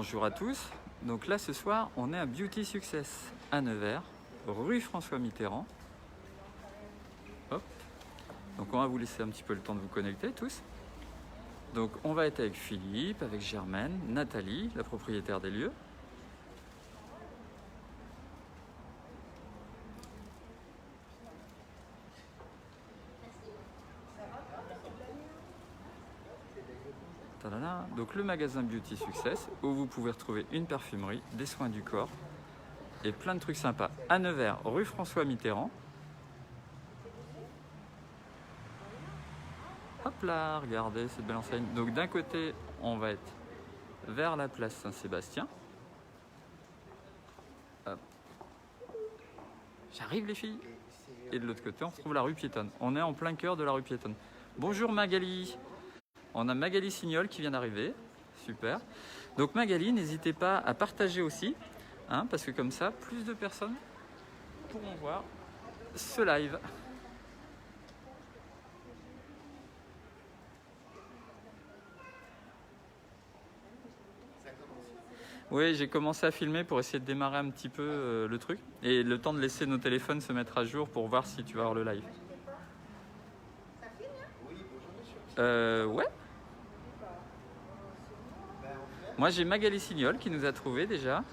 Bonjour à tous. Donc là ce soir on est à Beauty Success à Nevers, rue François Mitterrand. Hop. Donc on va vous laisser un petit peu le temps de vous connecter tous. Donc on va être avec Philippe, avec Germaine, Nathalie, la propriétaire des lieux. Tadada. Donc le magasin Beauty Success où vous pouvez retrouver une parfumerie, des soins du corps et plein de trucs sympas à Nevers, rue François Mitterrand. Hop là, regardez cette belle enseigne. Donc d'un côté, on va être vers la place Saint-Sébastien. J'arrive les filles. Et de l'autre côté, on retrouve la rue piétonne. On est en plein cœur de la rue piétonne. Bonjour Magali. On a Magali Signol qui vient d'arriver. Super. Donc Magali, n'hésitez pas à partager aussi, hein, parce que comme ça, plus de personnes pourront voir ce live. Oui, j'ai commencé à filmer pour essayer de démarrer un petit peu le truc. Et le temps de laisser nos téléphones se mettre à jour pour voir si tu vas avoir le live. Ouais. Moi j'ai Magali Signol qui nous a trouvé déjà.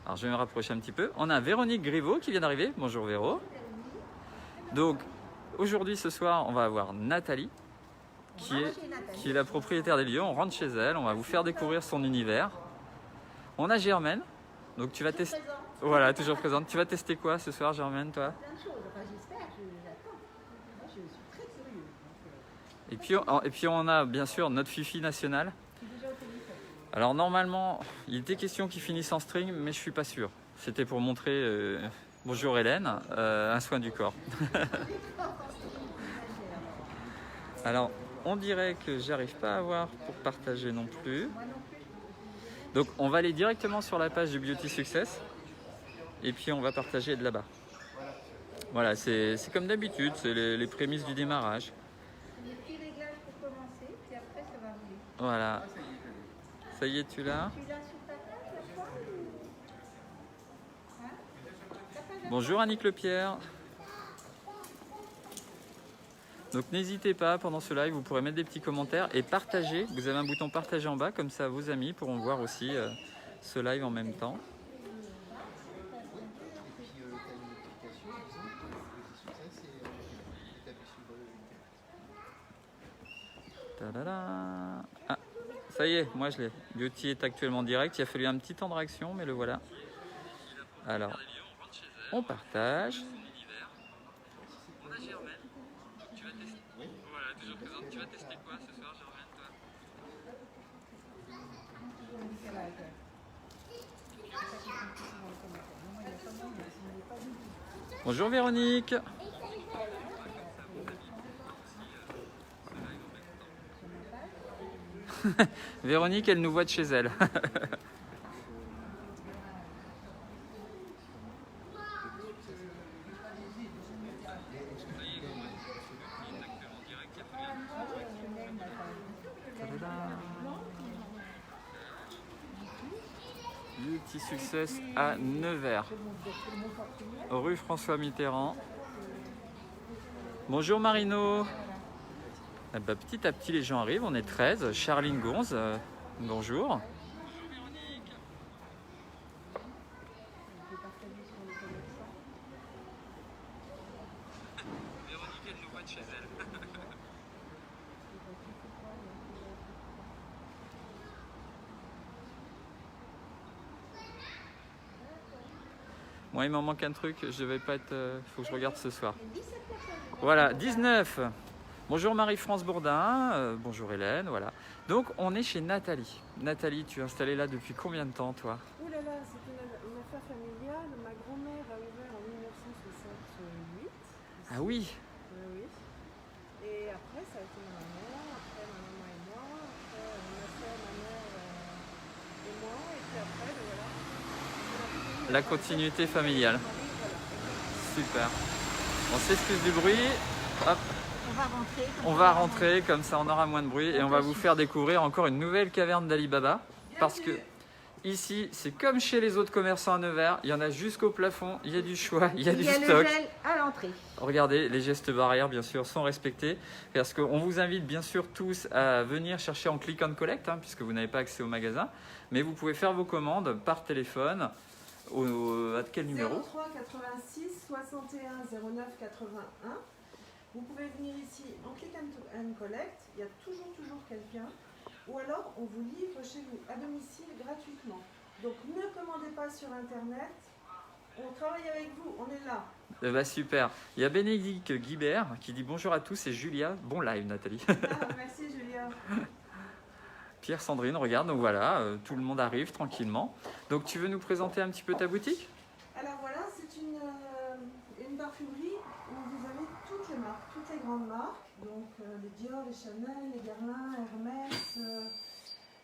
Alors je vais me rapprocher un petit peu. On a Véronique Griveaux qui vient d'arriver. Bonjour Véro. Donc aujourd'hui ce soir on va avoir Nathalie qui est la propriétaire des lieux. On rentre chez elle, on va vous faire découvrir son univers. On a Germaine. Donc tu vas tester. Voilà, toujours présente. Tu vas tester quoi ce soir Germaine, toi? Plein de choses. Enfin, j'espère, j'attends. Moi, je suis très curieux. Et puis on a bien sûr notre Fifi nationale. Alors normalement, il était question qu'il finisse en string, mais je suis pas sûr. C'était pour montrer, bonjour Hélène, un soin du corps. Alors, on dirait que j'arrive pas à voir pour partager non plus. Donc on va aller directement sur la page du Beauty Success. Et puis on va partager de là-bas. Voilà, c'est comme d'habitude, c'est les prémices du démarrage. Des petits réglages pour commencer, puis après ça va rouler. Voilà. Ça y est, tu l'as? Tu l'as sur ta page, la fois hein? Ta page à Bonjour Annick Lepierre. Donc n'hésitez pas, pendant ce live, vous pourrez mettre des petits commentaires et partager. Vous avez un bouton partager en bas, comme ça vos amis pourront voir aussi ce live en même temps. Tadada. Ah, ça y est, moi je l'ai. Beauty est actuellement direct. Il a fallu un petit temps de réaction, mais le voilà. Alors, on partage. On a Germaine. Tu vas tester. Voilà, toujours présente. Tu vas tester quoi ce soir, Germaine, toi? Bonjour Véronique. Véronique, elle nous voit de chez elle. Beauty Success à Nevers, rue François Mitterrand. Bonjour Marino. Eh ben, petit à petit les gens arrivent, on est 13. Charline Gonze, bonjour. Véronique, elle nous voit de chez elle. Moi il m'en manque un truc, je vais pas être... faut que je regarde ce soir. Voilà, 19. Bonjour Marie-France Bourdin, bonjour Hélène, voilà. Donc on est chez Nathalie. Nathalie, tu es installée là depuis combien de temps toi? Ouh là là, c'est une affaire familiale. Ma grand-mère a ouvert en 1968. Ah oui. Oui. Et après, ça a été ma maman, après ma maman et moi, après ma soeur, ma mère et moi, et puis après, voilà. La continuité familiale. Voilà. Super. On s'excuse du bruit. Hop. On va rentrer. On va rentrer, comme ça on aura moins de bruit et on va vous faire découvrir encore une nouvelle caverne d'Alibaba. Parce que ici, c'est comme chez les autres commerçants à Nevers, il y en a jusqu'au plafond, il y a du choix, il y a du stock. Il y a le gel à l'entrée. Regardez, les gestes barrières, bien sûr, sont respectés. Parce qu'on vous invite, bien sûr, tous à venir chercher en click and collect, hein, puisque vous n'avez pas accès au magasin. Mais vous pouvez faire vos commandes par téléphone. À quel numéro? 03 86 61 09 81. Vous pouvez venir ici en click and collect. Il y a toujours quelqu'un. Ou alors, on vous livre chez vous à domicile gratuitement. Donc, ne commandez pas sur Internet. On travaille avec vous, on est là. Bah, super. Il y a Bénédicte Guibert qui dit bonjour à tous, c'est Julia. Bon live, Nathalie. Ah, merci Julia. Pierre, Sandrine, regarde, donc voilà, tout le monde arrive tranquillement. Donc, tu veux nous présenter un petit peu ta boutique? Alors voilà, c'est une parfumerie où vous avez toutes les marques, toutes les grandes marques. Donc les Dior, les Chanel, les Guerlain, Hermès,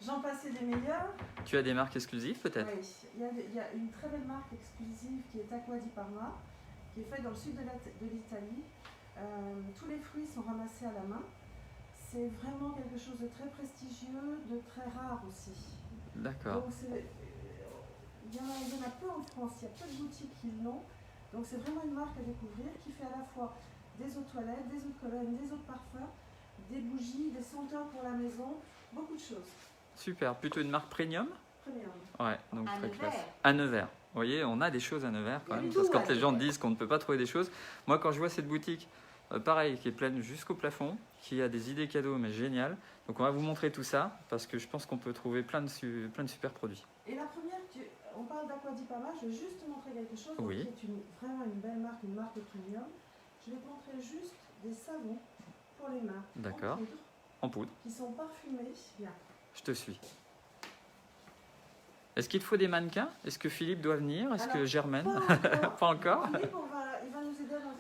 j'en passais des meilleurs. Tu as des marques exclusives peut-être? Oui, il y a une très belle marque exclusive qui est Acqua di Parma, qui est faite dans le sud de l'Italie. Tous les fruits sont ramassés à la main. C'est vraiment quelque chose de très prestigieux, de très rare aussi. D'accord. Donc il y en a peu en France, il y a peu de boutiques qui l'ont. Donc c'est vraiment une marque à découvrir qui fait à la fois des eaux de toilette, des eaux de cologne, des eaux de parfum, des bougies, des senteurs pour la maison, beaucoup de choses. Super, plutôt une marque premium? Premium. Ouais, donc À très Nevers. classe. À Nevers. Vous voyez, on a des choses à Nevers quand Il y a même. tout Parce que à quand les gens Nevers. disent qu'on ne peut pas trouver des choses, moi quand je vois cette boutique, pareil, qui est pleine jusqu'au plafond, qui a des idées cadeaux, mais génial. Donc on va vous montrer tout ça, parce que je pense qu'on peut trouver plein de super produits. Et la première, on parle d'Acqua di Parma, je vais juste te montrer quelque chose Oui. qui est vraiment une belle marque, une marque premium. Je vais te montrer juste des savons pour les mains. D'accord. En poudre, En poudre, qui sont parfumés. Bien. je te suis. Est-ce qu'il te faut des mannequins? Est-ce que Philippe doit venir? Est-ce que Alors, Germaine? Pas encore. Pas encore? Philippe, il va nous aider dans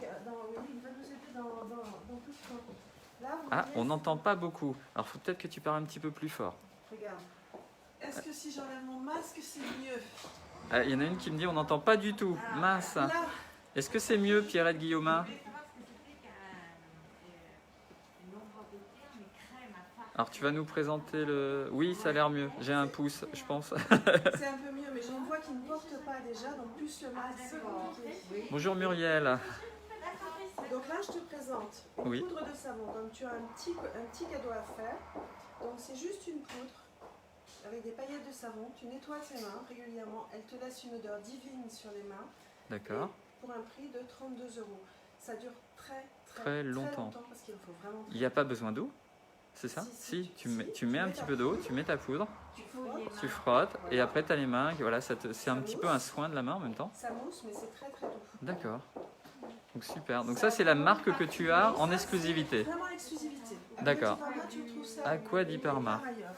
tout ça. Là, vous Ah, voyez, on n'entend pas beaucoup. Alors faut peut-être que tu parles un petit peu plus fort. Regarde. Est-ce que si j'enlève mon masque, c'est mieux? Ah, il y en a une qui me dit on n'entend pas du tout. Mince. Là, Est-ce que c'est mieux, Pierrette Guillaumin? Alors tu vas nous présenter le... Oui, ça a l'air mieux. J'ai un pouce, je pense. c'est un peu mieux, mais j'en vois qui ne portent pas déjà, donc plus le masque, c'est compliqué. Bonjour Muriel. Donc là, je te présente une Oui. poudre de savon. Donc tu as un petit cadeau à faire. Donc c'est juste une poudre avec des paillettes de savon. Tu nettoies tes mains régulièrement. Elle te laisse une odeur divine sur les mains. D'accord. Pour un prix de 32 €. Ça dure Très longtemps. parce qu'il faut vraiment. Il n'y a pas besoin d'eau? C'est ça? Si, tu mets un petit peu d'eau, tu mets ta poudre, tu frottes et après tu as les mains. Voilà, c'est un petit peu un soin de la main en même temps. Ça mousse, mais c'est très doux. D'accord. Donc super. Donc ça c'est la marque que tu as en exclusivité. Vraiment exclusivité. D'accord. Acqua di Parma, Acqua di Parma. par ailleurs.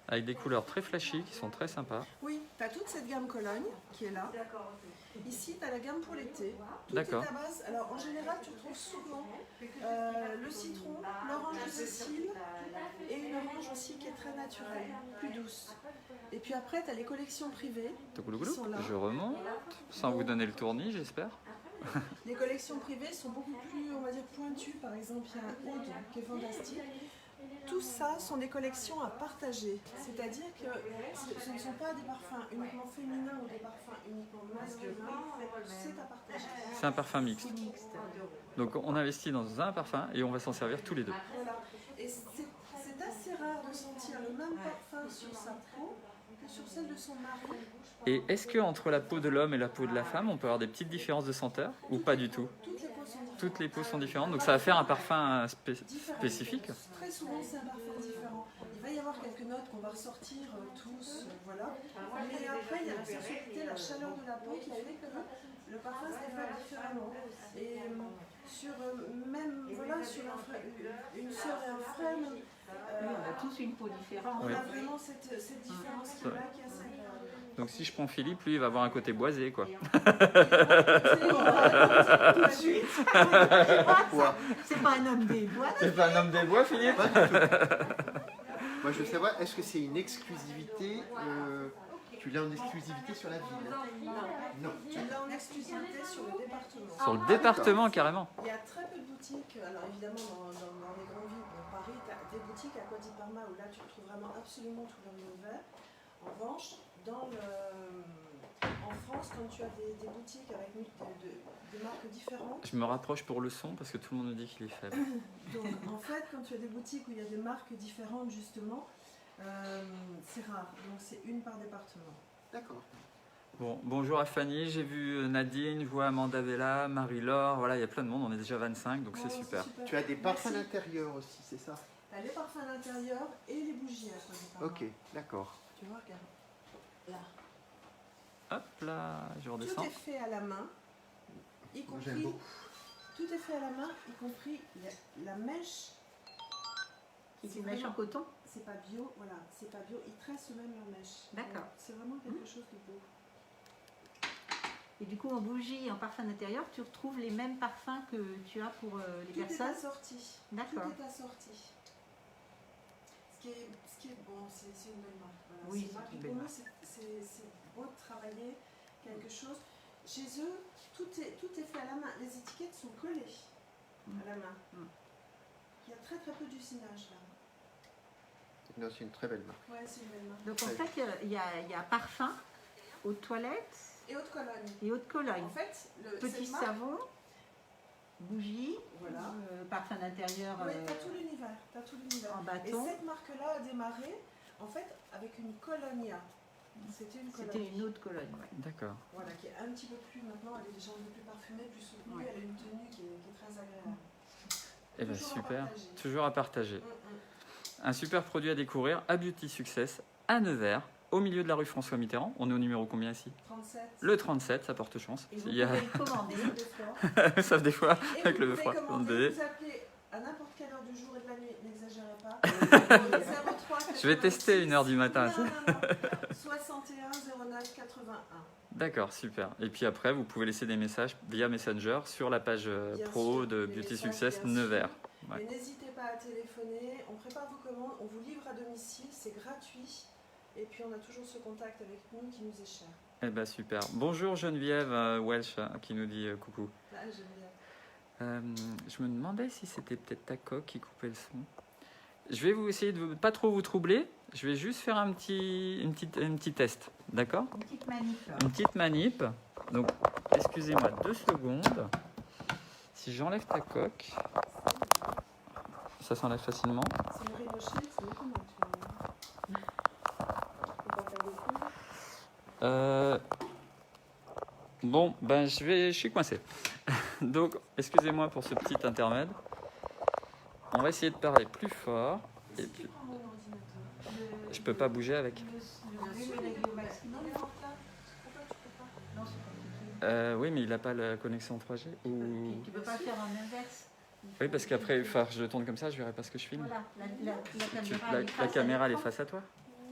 Avec des couleurs très flashy qui sont très sympas. Oui, tu as toute cette gamme Cologne qui est là. Ici, tu as la gamme pour l'été. Tout D'accord. est à base. Alors, en général, tu retrouves souvent le citron, l'orange de Sicile et une orange aussi qui est très naturelle, plus douce. Et puis après, tu as les collections privées. qui sont là. Je remonte, sans vous donner le tournis, j'espère. Les collections privées sont beaucoup plus, on va dire, pointues. Par exemple, il y a un Oud qui est fantastique. Tout ça sont des collections à partager. C'est-à-dire que ce ne sont pas des parfums uniquement féminins ou des parfums uniquement masculins. C'est à partager. C'est un parfum mixte. Donc on investit dans un parfum et on va s'en servir tous les deux. Voilà. Et c'est assez rare de sentir le même parfum sur sa peau que sur celle de son mari. Et est-ce que entre la peau de l'homme et la peau de la femme, on peut avoir des petites différences de senteur ou pas du tout? Toutes les peaux sont différentes. Toutes les peaux sont différentes, donc ça va faire un parfum spécifique. Très souvent, c'est un parfum différent. Il va y avoir quelques notes qu'on va ressortir tous, voilà. Mais après, il y a la sensibilité, la chaleur de la peau qui fait que le parfum se développe différemment. Et sur même, voilà, sur une sœur et un frère, On a tous une peau différente. on Oui. a vraiment cette différence qui est là, qui est assez agréable. Donc si je prends Philippe, lui, il va avoir un côté boisé, quoi. C'est pas un homme des bois. C'est pas un homme des bois, Philippe? Pas du tout. Moi, je veux savoir, est-ce que c'est une exclusivité tu l'as en exclusivité sur la ville? Non. Tu l'as en exclusivité sur le département. Sur le département, carrément. Il y a très peu de boutiques boutiques, alors évidemment dans les grandes villes, dans Paris, tu as des boutiques à Quadi Parma où là tu trouves vraiment absolument tout leur univers. En revanche, en France, quand tu as des boutiques avec des marques différentes, Je me rapproche pour le son parce que tout le monde me dit qu'il est faible. donc en fait, quand tu as des boutiques où il y a des marques différentes, justement, c'est rare. Donc c'est une par département. D'accord. Bon, bonjour à Fanny, j'ai vu Nadine, je vois Amanda Vella, Marie-Laure, voilà, il y a plein de monde, on est déjà 25, donc Oh, c'est super. Tu as des parfums Merci. d'intérieur aussi, c'est ça? Tu as les parfums d'intérieur et les bougies à Quadi Parma. Ok, d'accord. Tu vois, regarde. Là. Hop là, je Tout redescends. est fait à la main, y Moi, j'aime compris. beaucoup. Tout est fait à la main, y compris la mèche. C'est une mèche en coton. C'est pas bio, voilà, c'est pas bio. Ils tressent eux-mêmes leur mèche. D'accord. Donc, c'est vraiment quelque chose de beau. Et du coup, en bougie et en parfum d'intérieur, tu retrouves les mêmes parfums que tu as pour les Tout personnes. est assorti. D'accord. Tout est assorti. Ce qui est bon, c'est une belle marque. Voilà. Oui, une marque c'est une qui, belle pour nous, marque. c'est beau de travailler quelque chose. Chez eux, tout est fait à la main. Les étiquettes sont collées à la main. Mm. Il y a très très peu d'usinage là. Non, c'est une très belle marque. Ouais, c'est une belle marque. Donc en fait, il y a parfum, eau de toilette Et haute Cologne. et eau de Cologne. En fait, Petit cette marque, savon, bougie, voilà. parfum d'intérieur Oui, t'as tout l'univers. T'as tout l'univers. en Et bâton. cette marque-là a démarré en fait avec une Colonia. C'était une C'était Colonia. une eau de Cologne. Ouais. D'accord. Voilà, qui est un petit peu plus maintenant, elle est déjà un peu plus parfumée, plus soutenue, Ouais. elle a une tenue qui est très agréable. Eh bien Toujours à super, partager. toujours à partager. Mm. Un super produit à découvrir à Beauty Success à Nevers, au milieu de la rue François Mitterrand. On est au numéro combien ici? 37. Le 37, ça porte chance. Et vous Il y a... pouvez le commander. Des fleurs. Sauf des fois Et avec vous le pouvez froid. commander, vous appelez à n'importe quelle heure du jour et de la nuit, n'exagérez pas. 03 Je vais tester 1h du matin. Non, non, non. 61 09 81. D'accord, super. Et puis après, vous pouvez laisser des messages via Messenger sur la page Bien pro sûr, de les Beauty messages, Success bien Nevers. sûr. Ouais. Mais n'hésitez pas à téléphoner, on prépare vos commandes, on vous livre à domicile, c'est gratuit. Et puis on a toujours ce contact avec nous qui nous est cher. Eh ben super. Bonjour Geneviève Welsh qui nous dit coucou. Là, j'aime bien. Je me demandais si c'était peut-être ta coque qui coupait le son. Je vais vous essayer de pas trop vous troubler. Je vais juste faire un petit test, d'accord? Une petite manip. Une petite manip. Donc, excusez-moi 2 secondes. Si j'enlève ta coque, ça s'enlève facilement. C'est le ricochet, c'est mieux comment tu veux. Faut pas faire de coups. Bon, ben je suis coincé. Donc, excusez-moi pour ce petit intermède. On va essayer de parler plus fort. Et Si puis, tu prends mon ordinateur. je peux pas bouger avec. Bien sûr, mais non, mais rentre là. Pourquoi tu peux pas? Non, c'est compliqué. Oui, mais il n'a pas la connexion 3G. Ou... Tu peux pas faire en inverse. Oui, parce qu'après, enfin, je tourne comme ça, je verrai pas ce que je filme. Voilà, la Tu- caméra. la, elle est la face à caméra, elle est l'écran. face à toi.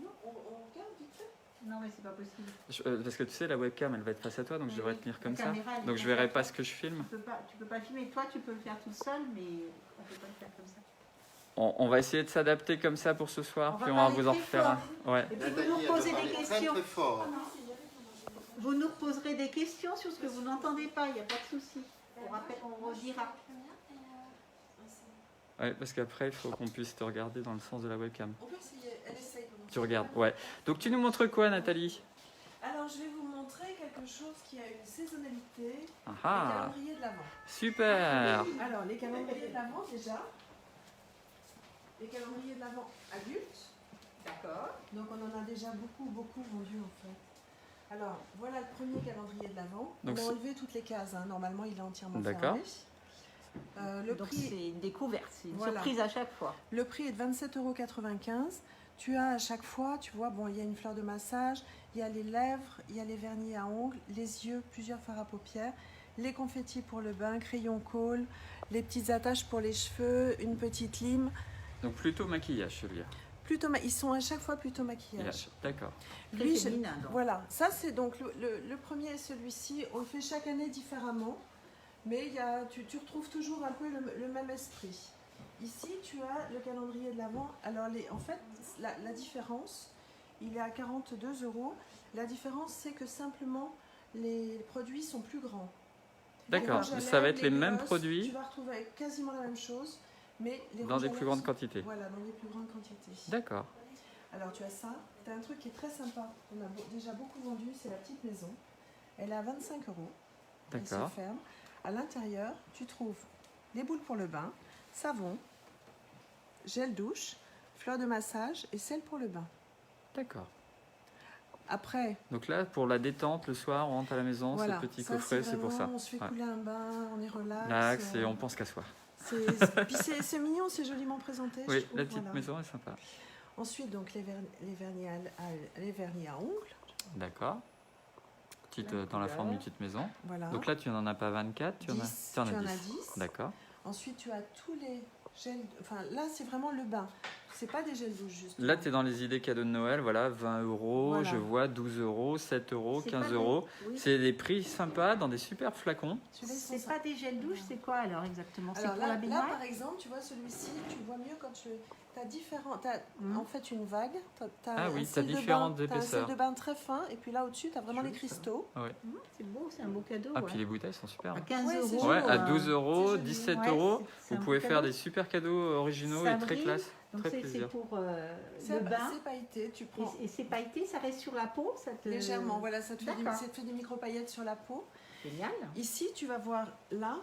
Non, on regarde vite fait. Non, mais c'est pas possible. Parce que tu sais, la webcam, elle va être face à toi, donc je devrais Oui, tenir la comme ça. caméra, elle est Donc je face verrai à pas toi. ce que je filme. Tu peux pas filmer. Toi, tu peux le faire tout seul, mais on peut pas le faire comme ça. On va essayer de s'adapter comme ça pour ce soir, On va puis on va parler vous en très refaire un. Ouais. Et puis vous Nathalie, nous elle reposez doit des parler questions. très fort. Vous nous reposerez des questions sur ce que vous n'entendez pas. Il n'y a pas de souci. On redira. Ouais, parce qu'après, il faut qu'on puisse te regarder dans le sens de la webcam. On peut essayer, elle essaye. Tu regardes, ouais. Donc tu nous montres quoi, Nathalie? Alors, je vais vous montrer quelque chose qui a une saisonnalité. Ah Les ah, calendriers de l'Avent. super. Alors, les calendriers de l'Avent, déjà. Les calendriers de l'Avent adultes. D'accord. Donc, on en a déjà beaucoup vendu, en fait. Alors, voilà le premier calendrier de l'Avent. On Donc, a c'est- enlevé toutes les cases. Hein. Normalement, il est entièrement D'accord. fermé. Le Donc prix... c'est une découverte, c'est une Voilà. surprise à chaque fois. Le prix est de 27,95 €. Tu as à chaque fois, tu vois, bon, il y a une fleur de massage, il y a les lèvres, il y a les vernis à ongles, les yeux, plusieurs fards à paupières, les confettis pour le bain, crayon colle, les petites attaches pour les cheveux, une petite lime. Donc plutôt maquillage, celui-là. Ils sont à chaque fois plutôt maquillage. D'accord. Très Lui, je- féminin, donc. Voilà, ça c'est donc le premier et celui-ci. On le fait chaque année différemment, mais tu retrouves toujours un peu le même esprit. Ici, tu as le calendrier de l'Avent. Alors, en fait, la différence, il est à 42 €. La différence, c'est que simplement, les produits sont plus grands. D'accord, rouges à ça va lèvres, être les mêmes glosses, produits Tu vas retrouver quasiment la même chose, mais les dans rouges des à plus lèvres grandes sont- quantités. Voilà, dans des plus grandes quantités. D'accord. Alors tu as ça, tu as un truc qui est très sympa, on a déjà beaucoup vendu, c'est la petite maison. Elle est à 25 €. Elle se D'accord. ferme. À l'intérieur, tu trouves les boules pour le bain, savon, gel douche, fleurs de massage et sel pour le bain. D'accord. Après, Donc là, pour la détente, le soir, on rentre à la maison, voilà, ce petit ça, coffret, c'est pour ça. vraiment, on se fait Ouais. couler un bain, on est relax. Relax et on pense qu'à soi. Puis c'est mignon, c'est joliment présenté. je Oui, trouve, la petite voilà. maison est sympa. Ensuite, donc les vernis à ongles. D'accord. Petite, La dans la forme d'une couleur. petite maison. Voilà. Donc là, tu n'en as pas 24, tu en as 10, tu en as tu en 10. as 10. D'accord. Ensuite, tu as tous les gels. Enfin, là, c'est vraiment le bain. C'est pas des gels douche, juste. Là, tu es dans les idées cadeaux de Noël, voilà, 20 €, Voilà. je vois 12 €, 7 €, C'est 15 pas €. Oui. C'est des prix sympas dans des super flacons. Celui-là, ils sont C'est pas des gels douche, c'est quoi alors exactement? C'est Alors pour là, la là, baignoire? par exemple, tu vois celui-ci, tu vois mieux quand tu as différents. Tu as Mhm. en fait une vague. Ah oui, t'as t'as différentes un épaisseurs. sel de bain très fin, et puis là au-dessus, tu as vraiment les Joli, ça. cristaux. C'est beau, c'est un beau cadeau. Ah, ouais. puis les bouteilles sont super. À hein. 15 Ouais, c'est euros. Ouais, à 12 c'est €, joli. 17 Ouais, €, c'est vous un pouvez beau faire cadeau. des super cadeaux originaux Ça et très brille. classe. Donc Très c'est plaisir. pour le bain. C'est pailleté, tu prends Et c'est pailleté, ça reste sur la peau, ça te... légèrement. Voilà, ça te D'accord. fait des micro-paillettes sur la peau. Génial. Ici, tu vas voir là.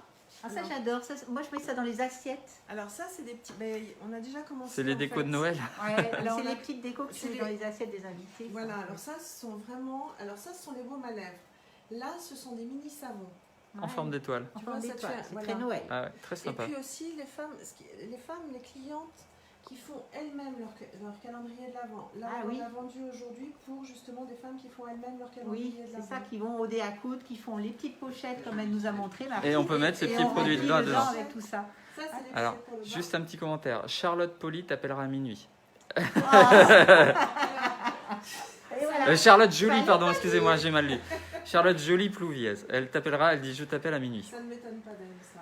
Ah ça Alors- j'adore. Moi je mets ça dans les assiettes. Alors ça, c'est des petits. Ben, on a déjà commencé. C'est les en décos fait. de Noël. Ouais, Alors, c'est on a- les petites décos que tu c'est mets les- dans les assiettes des invités. Voilà, ça. alors ça, ce sont vraiment. Alors ça, ce sont les baumes à lèvres. Là, ce sont des mini savons. En Ouais. forme d'étoile. En Tu forme vois, ça te d'étoile. fait- C'est voilà. très Noël. Ah ouais, très Et sympa. puis aussi les femmes, les clientes qui font elles-mêmes leur calendrier de l'Avent. Là, Ah on oui. a vendu aujourd'hui pour justement des femmes qui font elles-mêmes leur Oui, calendrier de c'est l'Avent. ça, qui vont au dé à coudre, qui font les petites pochettes comme elle nous a montré. Marie. Et on peut mettre ces Et petits on produits remplit dedans. dedans avec tout ça. Ça, c'est les Alors, pochettes pour le bain. juste un petit commentaire. Charlotte Poli t'appellera à minuit. Et voilà. Charlotte Jolie, pardon, excusez-moi, j'ai mal lu. Charlotte Jolie Plouviez. Elle t'appellera, elle dit je t'appelle à minuit. Ça ne m'étonne pas d'elle, ça.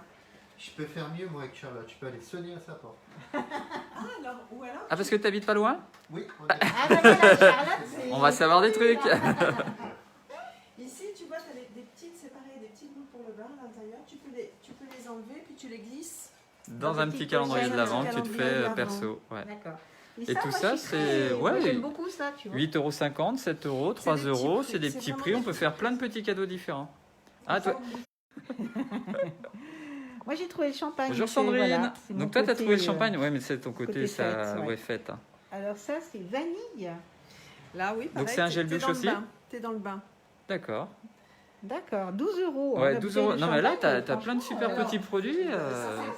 Je peux faire mieux, moi, avec Charlotte. Je peux aller sonner à sa porte. Ah, alors, ou alors Ah, parce que t'habites pas loin? Oui, on est- Ah bah voilà, Charlotte, c'est... On va savoir des trucs. Ici, tu vois, tu as des petites séparées, des petites boules pour le bain à l'intérieur. Tu peux les enlever, puis tu les glisses. Dans un petit calendrier de l'Avent que tu te calendrier de fais l'Avent. perso. Ouais. D'accord. Et tout moi, ça, je suis c'est- très- moi, ouais, j'aime beaucoup ça, tu vois. 8,50 €, 7 €, 3 des petits €, prix, c'est des c'est petits vraiment prix. des On peut petits faire plein de petits cadeaux différents. Ah, toi, Moi, j'ai trouvé le champagne. bonjour c'est- Sandrine. voilà, c'est mon Donc toi, t'as côté, trouvé le champagne. Ouais, mais c'est ton côté, côté ça, fête, ouais. ouais, fête. hein. Alors ça, c'est vanille. Là, oui. Donc c'est un gel douche aussi? Tu es dans le bain. D'accord. D'accord, 12 €. Ouais, La 12 bouteille €. de Non, mais là, champagne, t'as plein de super alors, petits produits.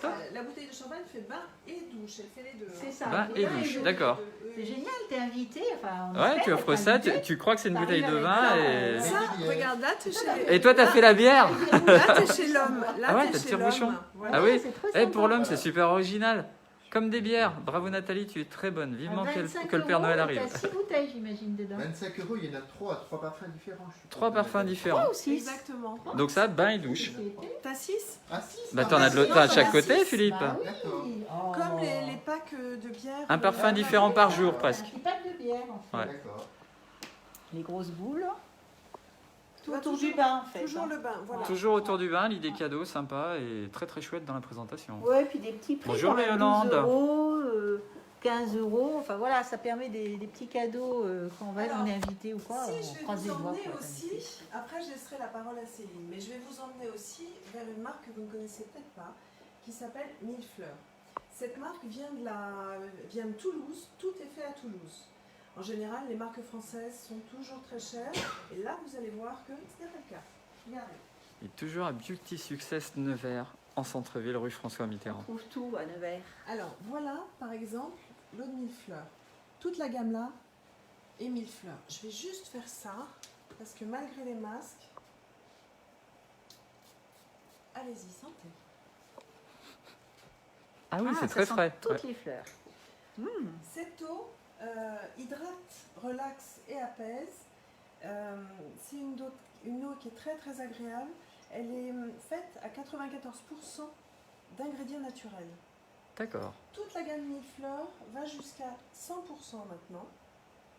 Top. La bouteille de champagne fait bain et douche. Elle fait les deux. C'est ça. Bain et douche, d'accord. C'est génial, t'es invité. Enfin, on Ouais, espère tu offres être ça, invité. tu crois que c'est une T'arrives bouteille de avec vin ça, et... Ça, bière. regarde, là, t'es chez... Et toi, t'as fait la bière. Là, t'es chez l'homme. Là, Ah ouais, t'es t'as le chez tire-bouchon. l'homme. Voilà. Ah oui, c'est trop Eh, sympa. pour l'homme, c'est super original. Comme des bières. Bravo Nathalie, tu es très bonne. Vivement À que 25 le Père Noël €, arrive. T'as 6 bouteilles, j'imagine, dedans. 25 €, il y en a trois parfums différents. je suis 3 pas parfums d'accord. différents. Trois ou 6. Exactement. Donc ça, bain et douche. T'as 6 Ah, si, Bah ça t'en va. as de l'autre à chaque côté, Philippe. Bah oui. D'accord. Oh. Comme les packs de bière. Un parfum différent par jour Un presque. petit pack de bière, en fait. Ouais. D'accord. Les grosses boules. Tout Bah, autour toujours- du bain, en fait. Toujours hein. le bain, voilà. Toujours autour du vin, l'idée cadeau, sympa et très très chouette dans la présentation. Ouais, puis des petits prix. Bonjour, quand même, Yolande. 12 €, 15 €. Enfin voilà, ça permet des petits cadeaux quand Alors, on est invité ou quoi. Si, on je vais croise les vous doigts emmener pour être aussi, invité. après je laisserai la parole à Céline, mais je vais vous emmener aussi vers une marque que vous ne connaissez peut-être pas, qui s'appelle Millefleurs. Cette marque vient de Toulouse, tout est fait à Toulouse. En général, les marques françaises sont toujours très chères, et là vous allez voir que ce n'est pas le cas. Regardez. Et toujours à Beauty Success Nevers, en centre-ville, rue François On Mitterrand. trouve tout à Nevers. Alors voilà, par exemple, l'eau de Millefleurs. Toute la gamme là est Millefleurs. Je vais juste faire ça, parce que malgré les masques, allez-y, sentez. Ah oui, Ah, c'est ça très sent frais. Toutes Ouais. les fleurs. Cette eau hydrate, relaxe et apaise. C'est une eau qui est très très agréable. Elle est faite à 94% d'ingrédients naturels. D'accord. Toute la gamme Millefleurs va jusqu'à 100% maintenant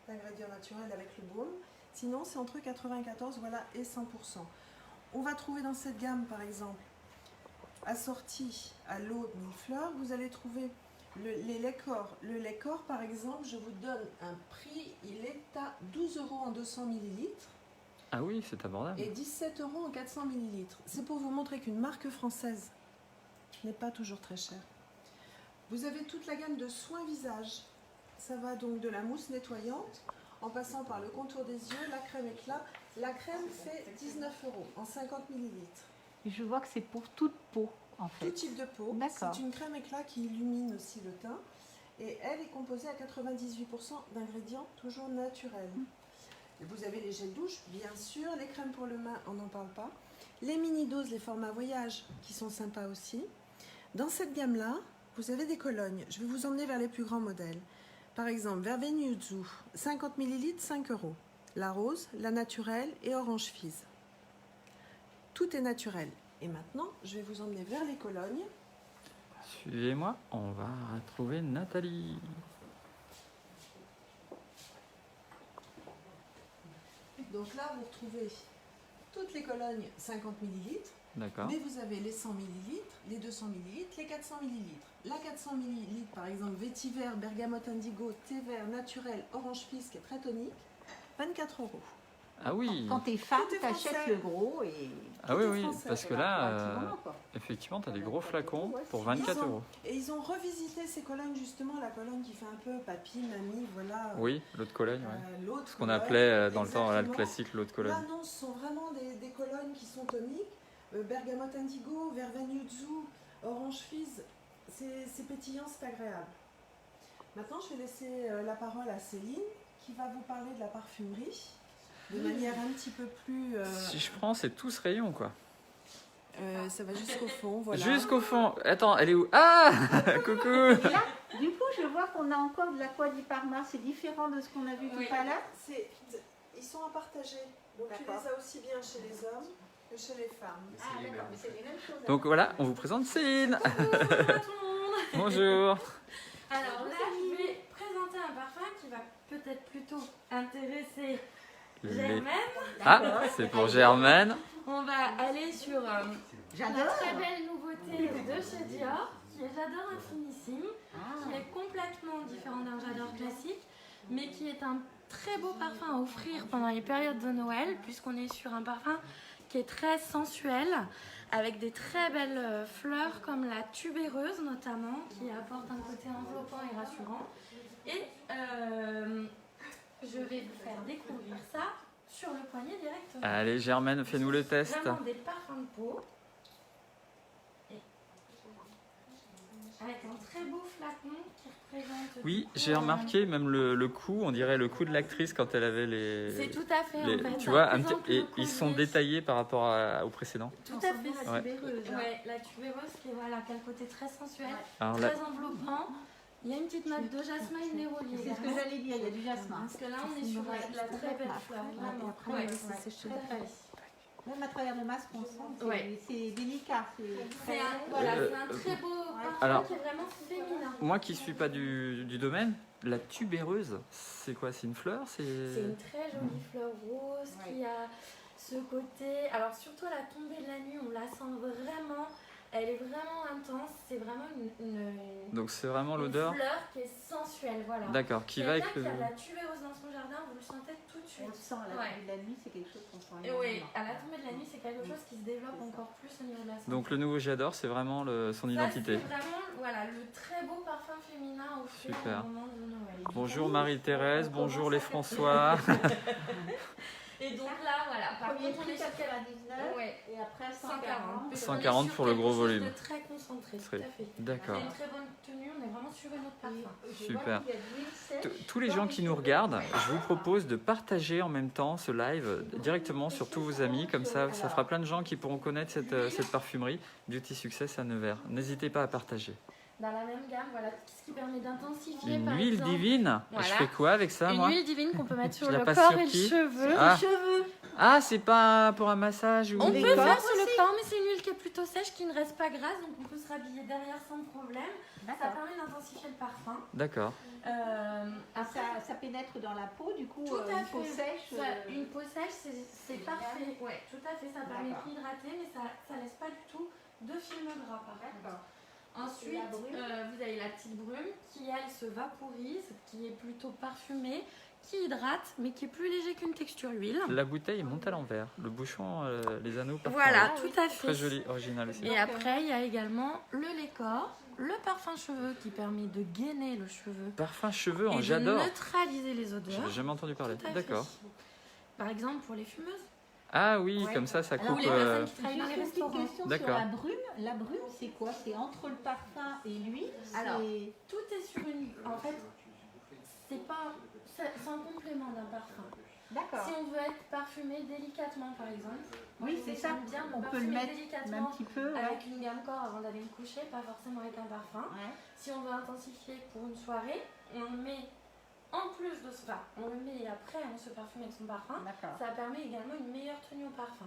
d'ingrédients naturels avec le baume. Sinon, c'est entre 94 voilà, et 100%. on va trouver dans cette gamme, par exemple, assorti à l'eau de Millefleurs, vous allez trouver les laits corps. Le lait corps, par exemple, je vous donne un prix, il est à 12 € en 200 ml Ah oui, c'est abordable. et 17 € en 400 ml. C'est pour vous montrer qu'une marque française n'est pas toujours très chère. Vous avez toute la gamme de soins visage. Ça va donc de la mousse nettoyante, en passant par le contour des yeux, la crème éclat. La crème fait 19 € en 50 ml. Et je vois que c'est pour toute peau, en Tout fait. type de peau. D'accord. C'est une crème éclat qui illumine aussi le teint. Et elle est composée à 98% d'ingrédients toujours naturels. Et vous avez les gels douche, bien sûr. Les crèmes pour le main, on n'en parle pas. Les mini-doses, les formats voyage, qui sont sympas aussi. Dans cette gamme-là, vous avez des colognes. Je vais vous emmener vers les plus grands modèles. Par exemple, Verveine Yuzu, 50 ml, 5 €. La rose, la naturelle et orange fizz. Tout est naturel. Et maintenant, je vais vous emmener vers les colognes. Suivez-moi, on va retrouver Nathalie. Donc là, vous retrouvez toutes les colognes 50 ml, D'accord. mais vous avez les 100 ml, les 200 ml, les 400 ml. La 400 ml, par exemple, vétiver, bergamote indigo, thé vert, naturel, orange fizz, qui est très tonique, 24 €. Ah oui. Quand t'es femme, Tout est t'achètes français. le gros et... Ah oui, tout est oui, français. parce que Ouais, là, petit moment, quoi. effectivement, tu as des gros flacons pour 24 €. Et ils ont revisité ces colognes, justement, la colonne qui fait un peu papy, mamie, voilà. Oui, l'eau de Cologne, ouais. L'autre Ce qu'on colonne, appelait dans le temps voilà, le exactement. classique l'eau de Cologne. Là, non, ce sont vraiment des colognes qui sont toniques. Bergamote indigo, verveine yuzu, orange fizz, c'est pétillant, c'est agréable. Maintenant, je vais laisser la parole à Céline, qui va vous parler de la parfumerie, de manière un petit peu plus... Si je prends, c'est tout ce rayon, quoi. ça va jusqu'au fond, voilà. Jusqu'au fond. Attends, elle est où? Ah coucou. Et là, du coup, je vois qu'on a encore de l'Aqua di Parma. C'est différent de ce qu'on a vu Oui. tout à l'heure. Ils sont à partager. Donc tu les D'accord. as aussi bien chez les hommes que chez les femmes. Ah, d'accord, mais c'est les mêmes choses. Donc voilà, on vous présente Céline. Bonjour à tout le monde. Bonjour. Alors là, je vais présenter un parfum qui va peut-être plutôt intéresser Les- Germaine. Ah, c'est pour Germaine. On va aller sur la J'adore. très belle nouveauté de chez Dior, qui est J'adore Infinissime, qui est complètement différent d'un J'adore classique, mais qui est un très beau parfum à offrir pendant les périodes de Noël, puisqu'on est sur un parfum qui est très sensuel, avec des très belles fleurs comme la tubéreuse notamment, qui apporte un côté enveloppant et rassurant. Et je vais vous faire découvrir ça sur le poignet directement. Allez, Germaine, fais-nous le test. Vraiment des parfums de peau. Et avec un très beau flacon qui représente... Oui, du coup, j'ai remarqué même le cou, on dirait le cou de l'actrice quand elle avait les... C'est tout à fait, les- en fait. tu ça vois, représente et le ils sont collier. détaillés par rapport au précédent. Tout à fait. La Ouais. tubéreuse, hein. Ouais, la tubéreuse qui, voilà, qui a le côté très sensuel, Alors là, très enveloppant. Il y a une petite note de jasmin néroli C'est ce que également. j'allais dire, il y a du jasmin. Parce que là, on est sur la très belle fleur, vraiment. Après, Ouais, c'est tout à fait. Même à travers le masque, on sent que Ouais. c'est délicat. C'est un, voilà, c'est un très beau parfum alors- qui est vraiment féminin. moi qui suis pas du domaine, la tubéreuse, c'est quoi? C'est une fleur? C'est une très jolie fleur rose qui a ce côté. Alors, surtout à la tombée de la nuit, on la sent vraiment. Elle est vraiment intense. C'est vraiment une Donc c'est vraiment l'odeur? fleur qui est sensuelle. Voilà. D'accord, qui va avec Quelqu'un le... qui a de la tubéreuse dans son jardin, vous le sentez tout de On suite. le sent à la Ouais. tombée de la nuit, c'est quelque chose qu'on sent Et oui, énormément. à la tombée de la nuit, c'est quelque chose qui se développe encore plus au niveau de la santé. Donc le nouveau J'adore, c'est vraiment son identité. Ça, c'est vraiment voilà, le très beau parfum féminin offert Super. au moment de Noël. Bonjour Marie-Thérèse, bonjour les François. Et donc là, voilà, par Premier contre, on prix est sur 99 ouais, et après 140. 140. Parce 140 qu'on est sur pour le quelque gros chose volume. de très concentré, tout à fait. D'accord, C'est une très bonne tenue, on est vraiment sur une autre parfum. super. Je vois qu'il y a de l'huile sèche. Tous les gens qui nous regardent, je vous propose de partager en même temps ce live directement sur tous vos amis, comme ça fera plein de gens qui pourront connaître cette parfumerie Beauty Success à Nevers. N'hésitez pas à partager. dans la même gamme, voilà, ce qui permet d'intensifier. Une par huile exemple, divine. Voilà. Je fais quoi avec ça, Une moi? huile divine qu'on peut mettre sur Je la le passe corps sur et qui? le cheveu. Ah. Les cheveux. Ah, c'est pas pour un massage ou... On Les peut corps faire sur le aussi. corps, mais c'est une huile qui est plutôt sèche, qui ne reste pas grasse, donc on peut se rhabiller derrière sans problème. Ça D'accord. permet d'intensifier le parfum. D'accord. Après, Ça pénètre dans la peau, du coup, Tout à une peau fait. sèche. une peau sèche, c'est parfait. Ouais, tout à fait, ça permet D'accord. d'hydrater, mais ça laisse pas du tout de film gras par contre. D'accord. Ensuite, Et la brume vous avez la petite brume qui, elle, se vaporise, qui est plutôt parfumée, qui hydrate, mais qui est plus léger qu'une texture huile. La bouteille monte à l'envers. Le bouchon, les anneaux parfois. Voilà, Ah tout oui. à fait. Très joli, original aussi. Et après, il y a également le lait corps, le parfum cheveux qui permet de gainer le cheveu Parfum cheveux, et de j'adore. neutraliser les odeurs. J'avais jamais entendu parler. Tout à fait. D'accord. Par exemple, pour les fumeuses. Ah oui, Ouais. comme ça Ou coupe. les personnes qui travaillent dans Juste les une petite restaurants. question sur D'accord. la brume. La brume, c'est quoi? C'est entre le parfum et l'huile? Alors, C'est- Tout est sur une. En fait, c'est pas. C'est un complément d'un parfum. D'accord. Si on veut être parfumé délicatement, par exemple. Oui, moi, c'est j'aime ça. bien me On peut le parfumer mettre un délicatement petit peu. Ouais. avec une gamme corps avant d'aller me coucher, pas forcément avec un parfum. Ouais. Si on veut intensifier pour une soirée, on le met en plus de ce pas. On le met et après on se parfume avec son parfum. D'accord. Ça permet également une meilleure tenue au parfum.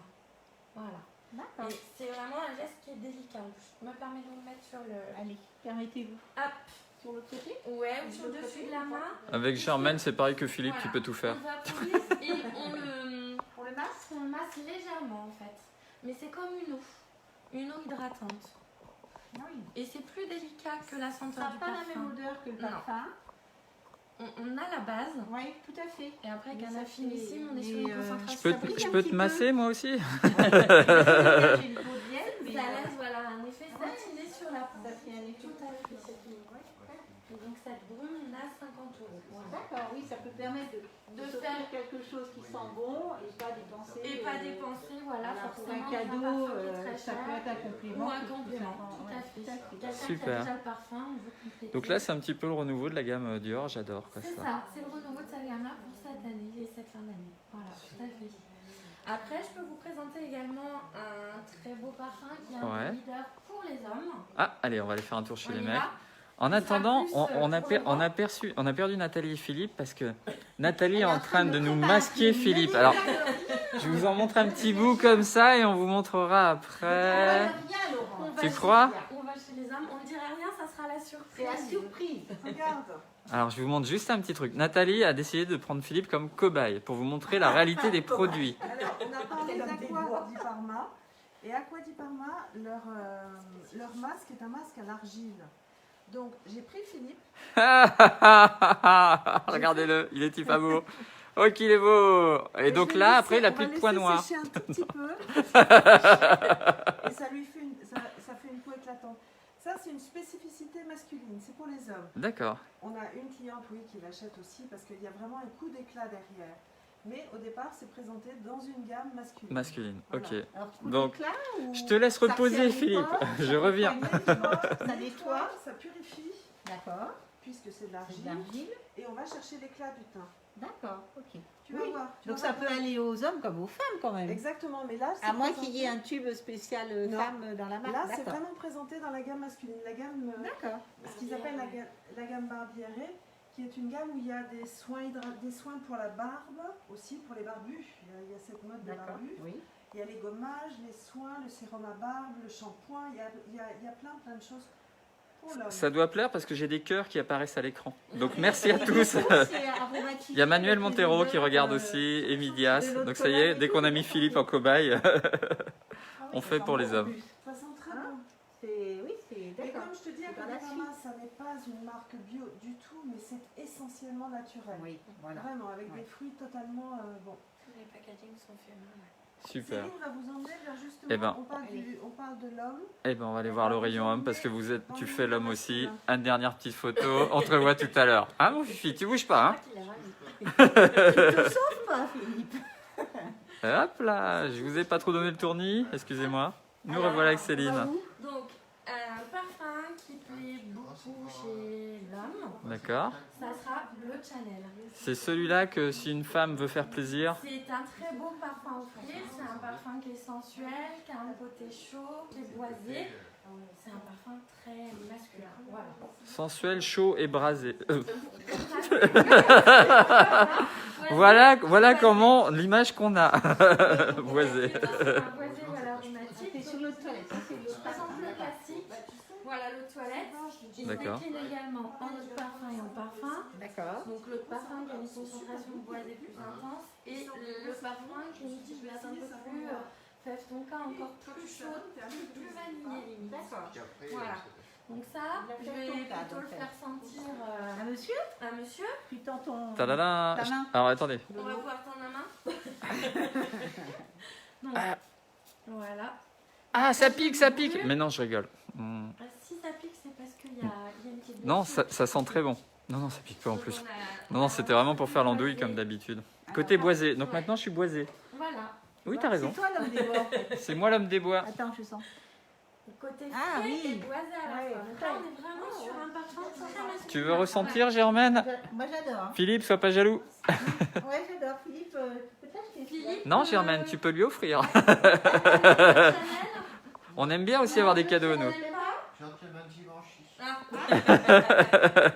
Voilà. D'accord. Et c'est vraiment un geste qui est délicat. Je me permets de vous le mettre sur le. Allez, permettez-vous. Hop. Sur l'autre côté? Ouais, ou De sur le l'autre dessus côté, de la ou pas main. Avec Germaine, c'est pareil que Philippe, Voilà. tu peux tout faire. On vaporise et Pour le masque? on le masse légèrement en fait. Mais c'est comme une eau hydratante. Oui. Et c'est plus délicat que la Ça senteur n'a du pas la même parfum. odeur que le Non. parfum. On a la base. Oui, tout à fait. Et après, avec Mais un ça affinissime, on est fait- sur une mais, concentration. Je peux, Ça brille je un peux petit te peu. masser moi aussi? J'ai une peau de miel, mais Ça laisse voilà, un effet satiné sur la peau. ça fait un effet. Tout à fait. Et donc cette brume, on a 50 €. Voilà. D'accord, oui, ça peut permettre de faire- s'offrir quelque chose qui sent bon et pas dépenser. Et pas dépenser, voilà, Voilà, pour forcément. un dans cadeau, parfum qui est très ça cher. peut être un complément. Ou un tout complément, simplement. tout Ouais, à fait. tout à fait. Quelqu'un qui Super. a déjà le parfum, on veut compléter. Donc là, c'est un petit peu le renouveau de la gamme Dior, j'adore quoi C'est ça. ça, c'est le renouveau de cette gamme-là pour cette année et cette fin d'année. Voilà, tout à fait. Après, je peux vous présenter également un très beau parfum qui est un Ouais. peu leader pour les hommes. Ah, allez, on va aller faire un tour chez On les y mecs. va. En attendant, plus, on a pour le moment. on a perdu Nathalie et Philippe parce que Nathalie est Elle est en train de nous masquer préparer. Philippe. Alors, je vous en montre un petit bout comme ça et on vous montrera On après. va bien, Laurent. On va Tu chez- crois? On va chez les hommes, on ne dira rien, ça sera la surprise. C'est la surprise. Regarde. Alors, je vous montre juste un petit truc. Nathalie a décidé de prendre Philippe comme cobaye pour vous montrer la réalité des produits. Alors, on a parlé Comme des d'Aqua bois. di Parma. Et Aqua di Parma, leur masque est un masque à l'argile. Donc, j'ai pris Philippe. Regardez-le, il est-il pas beau? Oh, qu'il est beau! Et donc je l'ai là, laissé- après, il a on plus va de poids laisser noirs. sécher un tout petit peu. Et ça lui fait ça fait une peau éclatante. Ça, c'est une spécificité masculine. C'est pour les hommes. D'accord. On a une cliente, oui, qui l'achète aussi parce qu'il y a vraiment un coup d'éclat derrière. Mais au départ, c'est présenté dans une gamme masculine. Masculine, Voilà. ok. Alors, coup Donc, d'éclat ou Je te laisse ça reposer, resserre les Philippe. pores, Je ça reviens. nettoie, Ça ça nettoie. ça purifie, D'accord. puisque c'est de C'est de l'argile. l'argile. Et on va chercher l'éclat du teint. D'accord, ok. Tu vas Oui. voir. tu Donc vas ça voir. peut aller aux hommes comme aux femmes quand même. Exactement, mais là, c'est À moins présenté- qu'il y ait un tube spécial Non. femme dans la marque. Là, c'est D'accord. vraiment présenté dans la gamme masculine. La gamme, D'accord. ce qu'ils appellent la gamme Barbiere, qui est une gamme où il y a des soins, des soins pour la barbe, aussi pour les barbus. Il y a cette mode des D'accord. barbus. Oui. Il y a les gommages, les soins, le sérum à barbe, le shampoing. Il y a plein de choses pour l'homme. Ça doit plaire parce que j'ai des cœurs qui apparaissent à l'écran. Donc merci à Et tous. du coup, c'est aromatisé Il y a Manuel avec les Montero qui odeurs, regarde aussi, Amy Diaz. de notre Donc ça y est, collègue. dès qu'on a mis Philippe en cobaye, Ah oui, on ça fait sent pour bon les en hommes. plus. Ça sent très Hein bon. Oui, c'est Mais d'accord. comme je te dis, C'est dans Aqua la di Parma, ça n'est pas une marque bio du tout, mais c'est essentiellement naturel. Oui, voilà. Vraiment, avec Ouais. des fruits totalement bons. Tous les packagings sont faits main. Super. Céline va vous emmener vers justement, Eh ben. on parle de l'homme. Eh ben on va aller voir le rayon homme parce que tu fais l'homme aussi. Masculin. Une dernière petite photo. On te revoit tout à l'heure. Hein mon fifi, tu bouges pas, hein? Tu te sauves pas, Philippe. Hop là, je vous ai pas trop donné le tournis, excusez-moi. Nous Alors, revoilà avec On va Céline. où Donc, un parfum qui plaît beaucoup chez l'homme, D'accord. ça sera le Chanel. C'est celui-là que si une femme veut faire plaisir, C'est un très beau parfum à offrir, c'est un parfum qui est sensuel, qui a un côté chaud, qui est boisé, C'est un parfum très masculin. Voilà. Sensuel, chaud et brasé. Voilà, Voilà comment l'image qu'on a. Boisé. C'est un boisé voilà, aromatique. C'est sur l'eau de toilette. Ça, c'est l'eau de Par exemple, le classique, voilà l'eau de toilette. Il se D'accord. décline également en eau de parfum et en parfum. D'accord. Donc l'eau de parfum qui a une concentration de boisé plus intense et le parfum qui a une petite glace un peu plus fève tonka, encore plus chaude, plus vanillée limite. D'accord. Voilà. Donc ça, je vais plutôt le faire sentir Un monsieur? à monsieur. Puis tends ton... Tadada. Ta main. Alors attendez. On va pouvoir tendre la main. Donc, Ah. voilà. Ah, ça pique, ça pique. Mais non, je rigole. Si ça pique, c'est parce qu'il y a une petite Non, blessure. ça sent très bon. Non, ça pique pas en Donc, plus. on a- Non, c'était vraiment pour faire l'andouille comme d'habitude. Côté boisé. Donc maintenant, je suis boisé. Voilà. Oui, t'as raison. C'est toi l'homme des bois, en fait. C'est moi l'homme des bois. Attends, je sens. Côté Ah, frais oui. et boisé à la Ouais, fois. Donc là, on est vraiment sur un parfum très masculin. Tu veux ressentir, Germaine? Moi, j'adore. Hein. Philippe, sois pas jaloux. Ouais, j'adore. Philippe, peut-être que Philippe, Non, Germaine, tu peux lui offrir. Chanel. On aime bien aussi avoir des cadeaux, nous. Chanel, pas Gentleman Givenchy.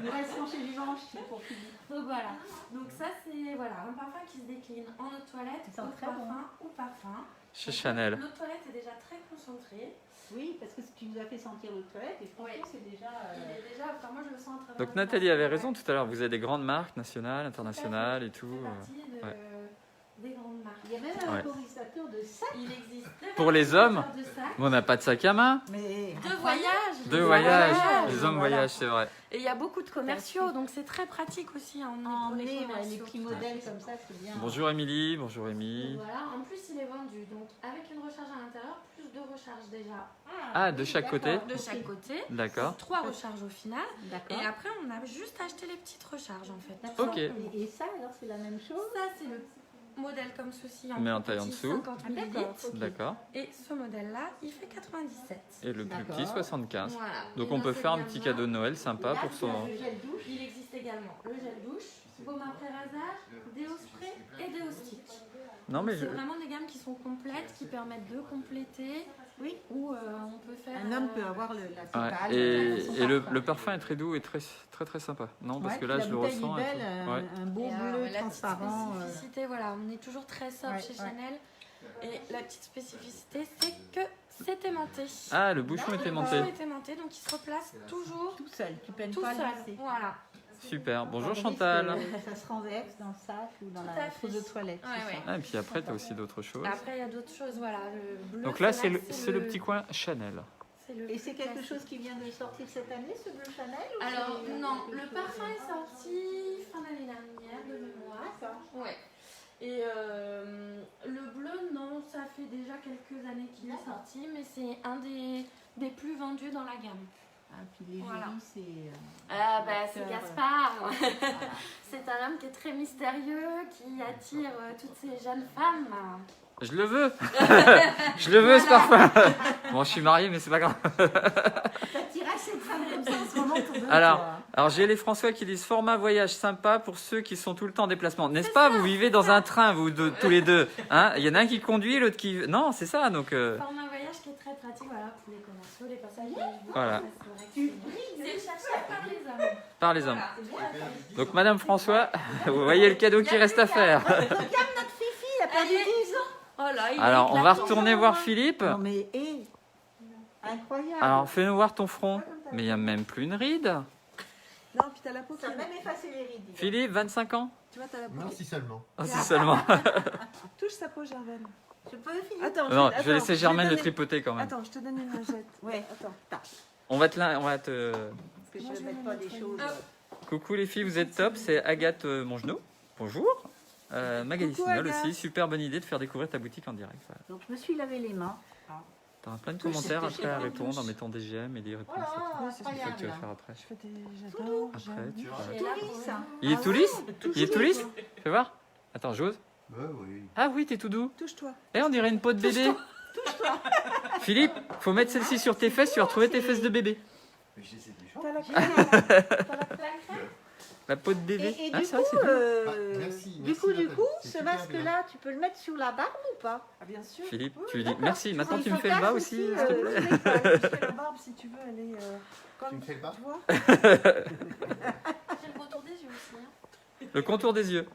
nous restons chez Givenchy pour Philippe. Donc voilà. Donc ça, c'est voilà, un parfum qui se décline en eau de toilette, Ça sent eau de très bon. parfum ou parfum. Chez Chanel. L'eau de toilette est déjà très concentrée. Oui, parce que tu nous as fait sentir l'eau de toilette et franchement, Oui. c'est déjà... Il est déjà, enfin moi je le sens à travers. Donc le Nathalie parfum. avait raison tout à l'heure. Vous avez des grandes marques nationales, internationales et tout. C'est partie de- ouais. des grandes marques. Il y a même un Ouais. vaporisateur de sac. Il existe des Pour les hommes, de sacs, Mais on n'a pas de sac à main. Mais... de voyage. De les voyage. voyages. Les hommes Voilà. voyagent, c'est vrai. Et il y a beaucoup de commerciaux, donc c'est très pratique aussi à emmener pour les Emmener les commerciaux. petits modèles comme ça, c'est bien. Bonjour Émilie, bonjour Donc Émilie. voilà, en plus il est vendu, donc avec une recharge à l'intérieur, plus de recharges déjà Ah, de chaque côté. d'accord. de chaque côté. D'accord. 3 recharges au final. D'accord. Et après on a juste acheté les petites recharges en fait. D'accord. Ok. Et ça, alors, c'est la même chose? Ça c'est le modèle comme ceci Mais en plus taille en petit, dessous. 50 Ah, d'accord. millilitres. Ok. D'accord. Et ce modèle là, il fait 97. Et le plus D'accord. petit, 75. Voilà. Donc Et on là, peut c'est faire un bien petit blanc. cadeau de Noël sympa Là, pour tu as son... le gel douche. Il existe également le gel douche, baume après rasage, déo spray et déo stick. Non mais C'est je... vraiment des gammes qui sont complètes, qui permettent de compléter. Oui. Ou on peut faire. Un homme peut avoir la Ouais. totale. Et, son et le, parfum. le parfum est très doux et très très sympa. Non, parce Ouais, que puis là la je le bouteille ressens. est et belle, tout. Ouais. un beau bleu la petite transparent. spécificité, voilà, on est toujours très sobre Ouais, chez ouais. Chanel. Et la petite spécificité, c'est que c'est aimanté. Ah, le bouchon est Le aimanté. bouchon est aimanté, donc il se replace toujours Tout seul, tu peines tout pas à le seul. laisser. Voilà. Super. Bonjour On risque Chantal. que Ça se renverse dans le sac ou dans Tout la à fait. trousse de toilette. Ouais, c'est ouais. ça. Ah, et puis après, tu as aussi d'autres choses. Après, il y a d'autres choses, voilà. Le bleu, Donc là, c'est vrai le, que c'est le petit coin Chanel. Et c'est quelque chose qui vient de sortir cette année, ce bleu Chanel ou Alors, c'est- non, quelque le chose- parfum est sorti fin d'année dernière, de mémoire. D'accord. Ouais. Et le bleu, non, ça fait déjà quelques années qu'il est sorti, mais c'est un des plus vendus dans la gamme. Ah, puis les Voilà. jolis, c'est... Ah bah c'est L'acteur, Gaspard. C'est un homme qui est très mystérieux, qui attire toutes ces jeunes femmes. Je le veux. Je le veux ce parfum. Bon, je suis marié, mais c'est pas grave. T'attiras cette femme comme ça en ce moment autour de Alors, toi. Alors j'ai les François qui disent format voyage sympa pour ceux qui sont tout le temps en déplacement. N'est-ce pas? Vous vivez dans un train, vous deux, tous les deux. Hein, il y en a un qui conduit, l'autre qui... Non, c'est ça. Donc Format voyage qui est très pratique, voilà, pour les commerciaux, les passagers. Voilà. C'est cherché par les hommes. par les hommes. Voilà, c'est bien. Donc Madame François, vous voyez le cadeau qui reste à faire. Regarde notre Fifi, il a perdu 10 ans. Oh là, il Alors est on va éclatant. retourner voir Philippe. Non mais, incroyable. Alors fais-nous voir ton front. Mais il n'y a même plus une ride. Non, puis t'as la peau qui Ça a même effacé les rides. Philippe, 25 ans. Tu vois, t'as la peau. Merci seulement. Oh, c'est seulement. Touche sa peau, Germaine. Je peux finir? Attends, Non, je vais attends, laisser Germaine le donner- tripoter quand même. Attends, je te donne une lingette. Ouais. Attends. On va te... Parce que je Moi, ne je vais vais mettre pas mettre des une- choses. Coucou les filles, vous êtes top. C'est Agathe Mongenot. Bonjour. Magali Coucou, Signol Agathe. aussi. Super bonne idée de faire découvrir ta boutique en direct. Voilà. Donc je me suis lavé les mains. T'auras plein de Touche, commentaires touche, après à touche. répondre en mettant des j'aime et des réponses. et tout. Ouais, C'est ça que tu vas incroyable. faire après. Je fais des... J'adore. Après, j'aime. tu vas... Et là, Tout pour lisse. le- Il est tout lisse? Il est tout lisse? Fais voir. Attends, j'ose. Bah oui. Ah oui, t'es tout doux. Touche-toi. Eh, on dirait une peau de bébé. Philippe, faut mettre celle-ci sur tes fesses, tu vas retrouver tes fesses de bébé. Mais je les ai déjà. T'as la crème. La crème La peau de bébé. Et Ah, du c'est vrai, coup, c'est bien. Merci, du merci, coup, Nathalie. C'est ce super masque-là, tu peux le mettre sur la barbe ou pas? Ah, bien sûr. Philippe, Oui, tu lui dis d'accord. merci. Maintenant, Oui, tu me faut fais le bas faire aussi, aussi, s'il te plaît. Oui, je fais la barbe si tu veux, elle est comme Tu me fais le bas? tu vois. J'ai le retour des yeux aussi. Hein. Le contour des yeux.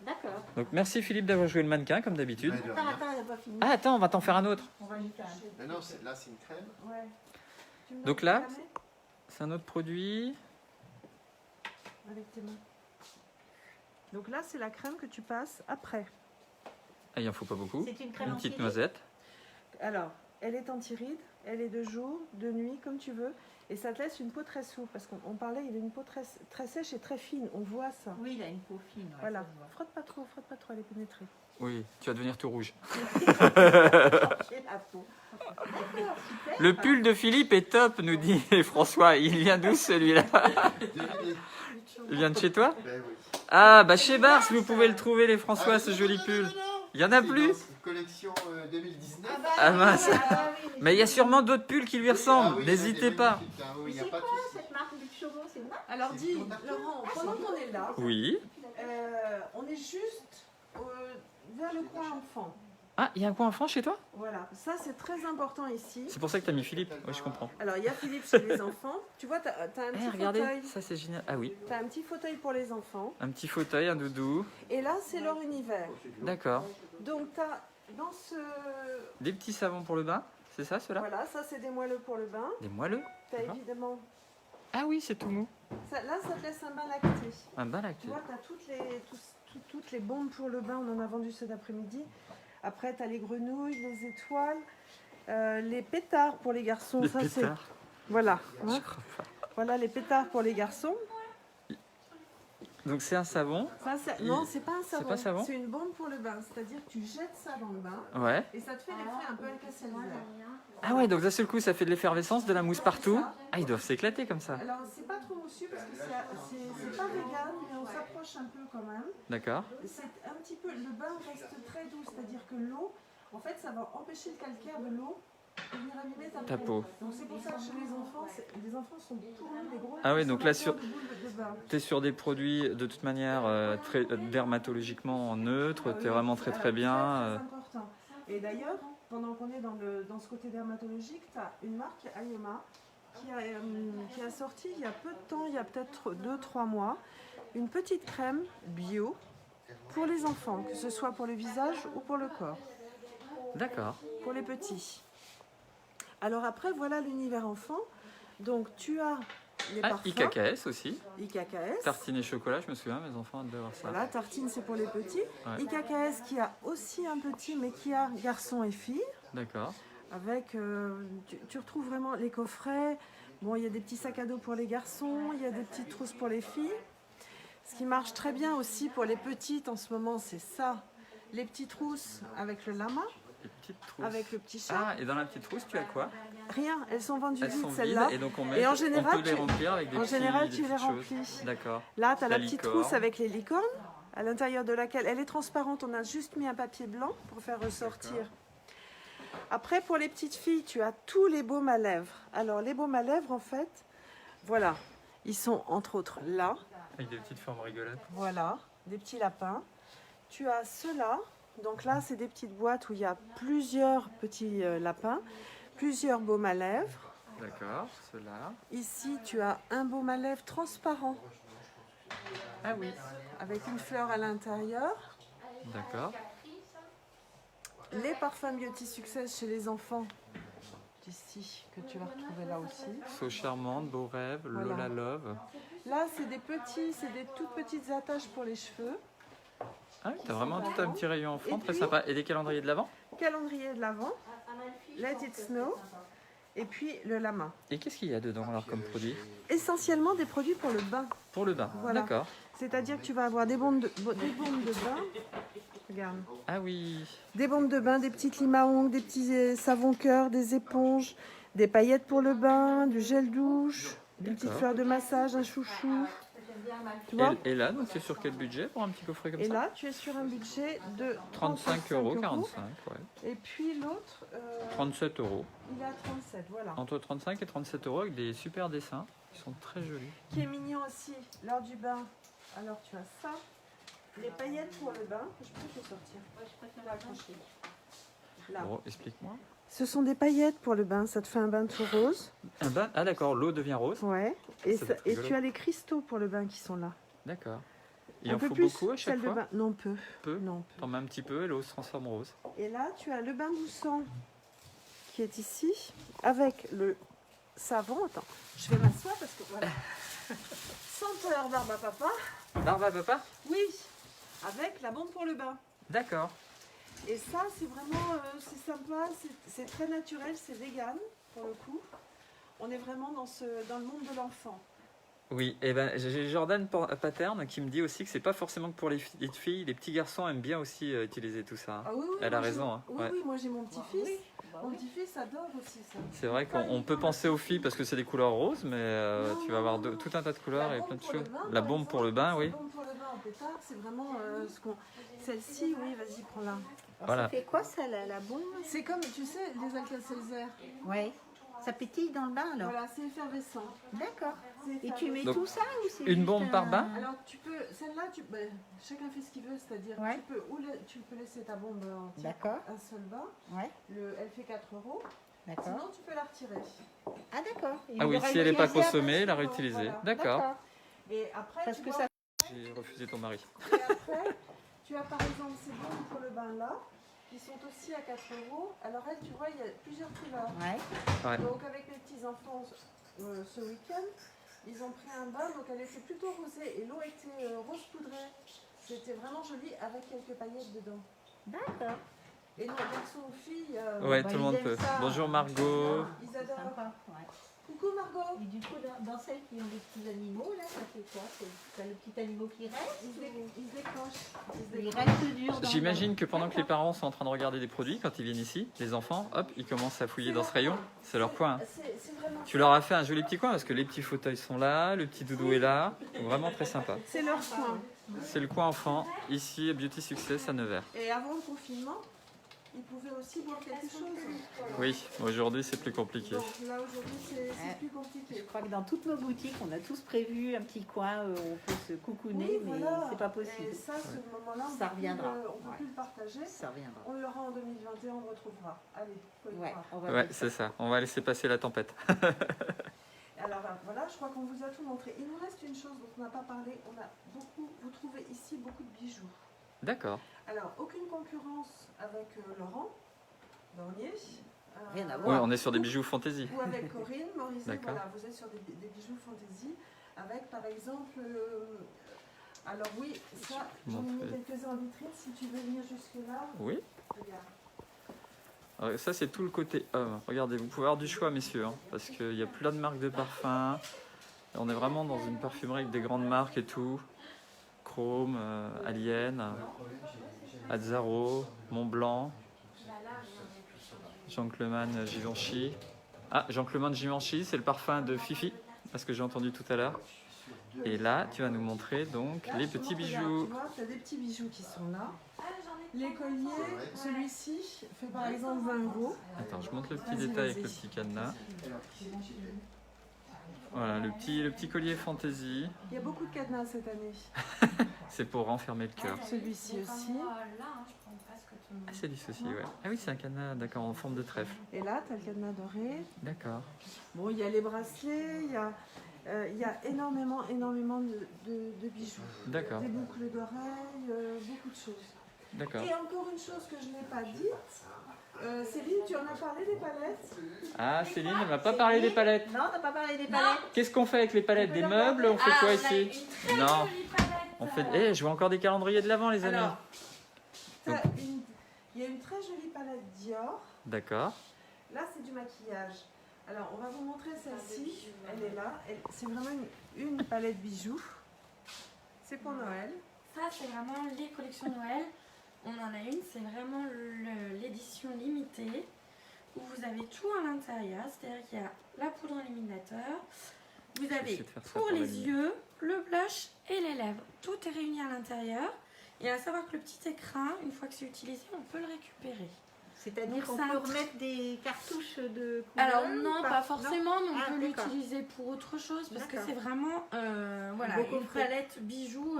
D'accord. Donc, merci Philippe d'avoir joué le mannequin, comme d'habitude. Ouais, de Attends, rien. attends, elle n'a pas fini. Ah, attends, on va t'en faire un autre. On va lui faire. Mais non, là, c'est une crème. Ouais. Tu me Donc donnes là, ta main c'est un autre produit. avec tes mains. Donc là, c'est la crème que tu passes après. Ah, il en faut pas beaucoup. C'est une crème Une petite anti-rides. noisette. Alors, elle est anti-ride, elle est de jour, de nuit, comme tu veux. Et ça te laisse une peau très souple. Parce qu'on parlait, il a une peau très, très sèche et très fine. On voit ça. Oui, il a une peau fine. ouais, Voilà. ça se voit. Frotte pas trop, elle est pénétrée. Oui, tu vas devenir tout rouge. J'ai la peau. D'accord, super. Le pull de Philippe est top, nous dit François. Il vient d'où celui-là? Devinez. Il vient de chez toi? Ben oui. Ah, bah chez Bars, vous pouvez le trouver, les François, ce joli pull. Il y en a C'est plus? dans une collection 2019. Ah, mince. Oui, Mais il y a sûrement d'autres pulls qui lui Ah ressemblent. oui, N'hésitez c'est pas. magnifique, hein. Oui, Mais il y a c'est pas de quoi souci. cette marque du chevaux? C'est une marque? Alors C'est dis, ton affaire. Laurent, pendant qu'on est là, Oui. on est juste vers le coin enfant. Ah, il y a un coin enfant chez toi? Voilà, ça c'est très important ici. C'est pour ça que t'as mis Philippe. Oui, je comprends. Alors il y a Philippe chez les enfants. Tu vois, tu as un Eh, petit regardez, fauteuil. ça c'est génial. Ah oui, T'as un petit fauteuil pour les enfants. un petit fauteuil, un doudou. Et là, c'est leur univers. D'accord. Donc, tu as dans ce. Des petits savons pour le bain, c'est ça ceux-là? Voilà, ça, c'est des moelleux pour le bain. Des moelleux? Tu as D'accord. évidemment. Ah oui, c'est tout mou. Là, ça te laisse un bain lacté. Un bain Tu lacté. vois, tu as toutes les bombes pour le bain. On en a vendu cet après-midi. Après, tu as les grenouilles, les étoiles, les pétards pour les garçons. Des Ça, c'est. pétards. Voilà. Je hein. crois pas. Voilà les pétards pour les garçons. Donc c'est un savon. Ça, non, c'est pas un C'est savon. pas savon C'est une bombe pour le bain. C'est-à-dire que tu jettes ça dans le bain Ouais. et ça te fait l'effet un peu alcacelsaire. Ah ouais, donc d'un seul coup, ça fait de l'effervescence, de la mousse partout. Ah, ils doivent s'éclater comme ça. Alors, c'est pas trop moussu parce que c'est pas vegan, mais on s'approche un peu quand même. D'accord. C'est un petit peu, le bain reste très doux, c'est-à-dire que l'eau, en fait, ça va empêcher le calcaire de l'eau de venir abîmer Ta peau. Donc c'est pour ça que chez les enfants sont tout roux, les gros. Ah oui, donc là, sur- consommateurs de boules de bain. T'es sur des produits de toute manière très dermatologiquement neutres, t'es Oui, vraiment très très bien. Très, très important. Et d'ailleurs, pendant qu'on est dans ce côté dermatologique, tu as une marque Ayoma qui a sorti il y a peu de temps, il y a peut-être 2-3 mois, une petite crème bio pour les enfants, que ce soit pour le visage ou pour le corps, D'accord. pour les petits. Alors après, voilà l'univers enfant. Donc tu as les Ah, parfums, IKKS aussi. IKKS. Tartine et chocolat, je me souviens, mes enfants devaient avoir ça. Voilà, tartine c'est pour les petits. Ouais. IKKS qui a aussi un petit, mais qui a garçons et filles. D'accord. Avec, tu retrouves vraiment les coffrets. Bon, il y a des petits sacs à dos pour les garçons, il y a des petites trousses pour les filles. Ce qui marche très bien aussi pour les petites en ce moment, c'est ça. Les petites trousses avec le lama, Les petites trousses. avec le petit chat. Ah, et dans la petite trousse, tu as quoi? Rien, elles sont vendues Elles sont vides vides celles-là. et donc on, met, Et en on général, peut les remplir avec des en petits, général, des tu les petites remplis. choses. D'accord. Là, tu as la La petite licorne. trousse avec les licornes, à l'intérieur de laquelle elle est transparente. On a juste mis un papier blanc pour faire ressortir. D'accord. Après, pour les petites filles, tu as tous les baumes à lèvres. Alors, les baumes à lèvres, en fait, voilà. Ils sont, entre autres, là. Avec des petites formes rigolotes. Voilà, des petits lapins. Tu as ceux-là. Donc là, c'est des petites boîtes où il y a plusieurs petits lapins, plusieurs baumes à lèvres. D'accord, ceux-là. Ici, tu as un baume à lèvres transparent Ah oui. avec une fleur à l'intérieur. D'accord. Les parfums Beauty Success chez les enfants, ici, que tu vas retrouver là aussi. So charmante, beau rêve, Voilà. Lola Love. Là, c'est des toutes petites attaches pour les cheveux. Ah oui, t'as vraiment tout un petit rayon enfant, Et très puis- sympa. Et des calendriers de l'avant? Calendrier de l'Avent, Let It Snow, et puis le lama. Et qu'est-ce qu'il y a dedans alors comme produit? Essentiellement des produits pour le bain. Pour le bain, Voilà. d'accord. C'est-à-dire que tu vas avoir des bombes de bain. Regarde. Ah oui, Des bombes de bain, des petites limes à ongles, des petits savons cœur, des éponges, des paillettes pour le bain, du gel douche, des petites D'accord. fleurs de massage, un chouchou. Tu vois? Et là, donc c'est sur quel budget pour un petit coffret comme Et ça? là, tu es sur un budget de 35 euros, 45, ouais. Et puis l'autre, 37 euros. il est à 37, voilà. Entre 35 et 37 euros avec des super dessins. Ils sont très jolis. Qui est mignon aussi, l'heure du bain. Alors tu as ça, les paillettes pour le bain. Je peux te sortir. Je préfère l'accrocher. Là. Bon, explique-moi. Ce sont des paillettes pour le bain, ça te fait un bain tout rose. Un bain. Ah d'accord, l'eau devient rose. Ouais. Et, Ça doit être et rigolo. tu as les cristaux pour le bain qui sont là. D'accord. Il Un en peu faut plus beaucoup à chaque celle de fois? bain. Non, peu. Peu. Non, peu. T'en mets un petit peu et l'eau se transforme en rose. Et là, tu as le bain moussant qui est ici, avec le savon. Attends, je vais m'asseoir parce que voilà. Senteur barbe à papa. Barbe à papa? Oui, avec la bombe pour le bain. D'accord. Et ça, c'est vraiment, c'est sympa, c'est très naturel, c'est vegan pour le coup. On est vraiment dans le monde de l'enfant. Oui, et ben j'ai Jordan Paterne qui me dit aussi que c'est pas forcément que pour les filles, les petits garçons aiment bien aussi utiliser tout ça. Ah oui, oui, Elle a moi, j'ai- raison. Hein. Oui, Ouais. oui, moi j'ai mon petit-fils. Mon petit-fils adore aussi ça. C'est vrai qu'on peut penser aux filles parce que c'est des couleurs roses, mais Non, tu vas avoir non, non. tout un tas de couleurs La et bombe plein de pour le choses. bain, La par bombe pour le bain, exemple, oui. La bombe pour le bain en pétard, c'est vraiment ce qu'on... Celle-ci, oui, vas-y, prends-la. Voilà. Ça fait quoi ça, la bombe? C'est comme, tu sais, les Alka-Seltzer. Ouais. Ça pétille dans le bain alors? Voilà, c'est effervescent. D'accord. C'est Et tu mets Donc, tout ça ou c'est une juste bombe par bain? Alors tu peux, celle-là, chacun fait ce qu'il veut, c'est-à-dire Ouais. tu peux laisser ta bombe entière, D'accord. un seul bain, Ouais, elle fait 4 euros, d'accord. sinon tu peux la retirer. Ah d'accord. Et Ah vous oui, la si elle n'est pas réutilisez après? consommée, la réutiliser. Voilà. D'accord. Et après, Parce tu que vois, ça. J'ai refusé ton mari. et après, tu as par exemple ces bombes pour le bain là, qui sont aussi à 4 euros. Alors elle, tu vois, il y a plusieurs couleurs. Ouais. Ouais. Donc avec les petits enfants ce week-end, ils ont pris un bain, donc elle était plutôt rosée et l'eau était rose poudrée. C'était vraiment joli avec quelques paillettes dedans. D'accord. Et nos garçons ou filles, Ouais, bah, tout le ils monde aiment peut. ça. Bonjour Margot. ils adorent. Sympa. Ouais. Coucou Margot. Et du coup, dans celles qui ont des petits animaux, là, ça fait quoi? C'est le petit animal qui reste? Ils se décrochent. Il reste dur. dans le J'imagine bain. que pendant que les parents sont en train de regarder des produits, quand ils viennent ici, les enfants, hop, ils commencent à fouiller dans ce rayon. C'est leur coin. Hein. C'est vraiment. Tu leur as fait un joli petit coin parce que les petits fauteuils sont là, le petit doudou est là. Donc vraiment très sympa. C'est leur coin. C'est le coin enfant, ici à Beauty Success à Nevers. Et avant le confinement, ils pouvaient aussi boire quelque chose. Oui, aujourd'hui c'est plus compliqué. Donc là aujourd'hui c'est plus compliqué. Je crois que dans toutes nos boutiques, on a tous prévu un petit coin où on peut se coucouner, Oui, mais voilà. c'est pas Et possible. ça, ce moment-là, Ça reviendra. on peut Ouais. plus le partager. Ça reviendra. On l'aura en 2021, on le retrouvera. Allez, faut y Ouais, croire. on va Ouais, faire c'est ça. On va laisser passer la tempête. Alors voilà, je crois qu'on vous a tout montré. Il nous reste une chose dont on n'a pas parlé. Vous trouvez ici beaucoup de bijoux. D'accord. Alors, aucune concurrence avec Laurent Dornier. Rien à Oui, voir. on est sur des bijoux fantaisie. Ou avec Corinne Morizet. D'accord. Voilà, vous êtes sur des bijoux fantaisie. Avec par exemple. Alors oui, ça, j'en ai mis Montrer. quelques-uns en vitrine. Si tu veux venir jusque-là, Oui. regarde. Alors, ça c'est tout le côté homme. Regardez, vous pouvez avoir du choix, messieurs, hein, parce qu'il y a plein de marques de parfums. On est vraiment dans une parfumerie avec des grandes marques et tout. Chrome, Alien, Azzaro, Montblanc, Jean-Clément Givenchy. Ah, Jean-Clément Givenchy, c'est le parfum de Fifi, parce que j'ai entendu tout à l'heure. Et là, tu vas nous montrer donc Là, les je te petits montre, bijoux. regarde, tu vois, tu as des petits bijoux qui sont là. Les colliers, celui-ci fait par exemple 20 euros. Attends, je montre le petit Vas-y, détail avec vas-y. le petit cadenas. Voilà, le petit collier fantaisie. Il y a beaucoup de cadenas cette année. C'est pour renfermer le cœur. Celui-ci aussi. Ah, c'est du souci, ouais. Ah oui, c'est un cadenas, d'accord, en forme de trèfle. Et là, tu as le cadenas doré. D'accord. Bon, il y a les bracelets, il y a énormément de bijoux. D'accord, Des boucles d'oreilles, beaucoup de choses. d'accord. Et encore une chose que je n'ai pas dite. Céline, tu en as parlé des palettes? Ah, Céline, elle m'a pas parlé des palettes. Non, t'as pas parlé des palettes. Qu'est-ce qu'on fait avec les palettes? Des meubles? On fait quoi ici? Non. On fait. Eh, je vois encore des calendriers de l'avant, les amis. Alors, il y a une très jolie palette Dior. D'accord. Là, c'est du maquillage. Alors, on va vous montrer celle-ci. Elle est là. C'est vraiment une palette bijoux. C'est pour Noël. Ça, c'est vraiment les collections Noël. On en a une, c'est vraiment l'édition limitée où vous avez tout à l'intérieur. C'est-à-dire qu'il y a la poudre éliminateur, Vous Je vais avez essayer de faire ça pour la les nuit. yeux, le blush et les lèvres. Tout est réuni à l'intérieur. Et à savoir que le petit écrin, une fois que c'est utilisé, on peut le récupérer. C'est-à-dire Donc, qu'on ça peut a- remettre des cartouches de couleur Alors ou non, pas forcément, mais on Ah, peut d'accord. l'utiliser pour autre chose parce que D'accord. c'est vraiment voilà, Beau une coffret. palette bijoux.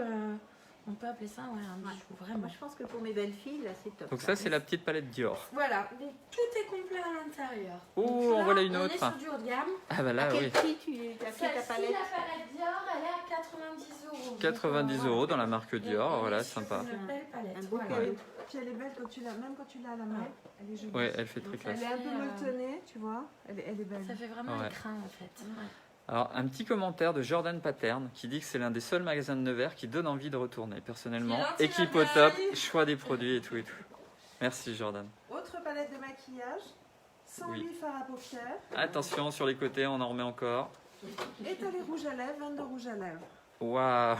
On peut appeler ça un bijou, vraiment. Moi, je pense que pour mes belles filles, là, c'est top. Donc ça, c'est la petite palette Dior. Voilà, donc tout est complet à l'intérieur. Oh, Donc on là, voit là une On autre. est sur du haut de gamme. Ah bah là, À quel oui. prix tu as pris ta Celle-ci, palette la palette Dior, elle est à 90 €. 90 € dans la marque Donc, Dior, on voilà, est sur sympa. Une belle palette. Un beau voilà. cadeau. Puis elle est belle quand tu l'as, même quand tu l'as à la main, elle est jolie. Ouais, elle fait très Donc, classe. Elle est un peu Euh, molletonnée, tu vois. Elle est belle. Ça fait vraiment Ouais. écrin en fait. Ouais. Alors, un petit commentaire de Jordan Pattern qui dit que c'est l'un des seuls magasins de Nevers qui donne envie de retourner. Personnellement, C'est gentil, équipe au top, Jordan. choix des produits et tout et tout. Merci Jordan. Autre palette de maquillage, sans Oui. lui fard à paupières. Attention sur les côtés, on en remet encore. Et t'as les rouges à lèvres, 22 rouges à lèvres. Waouh.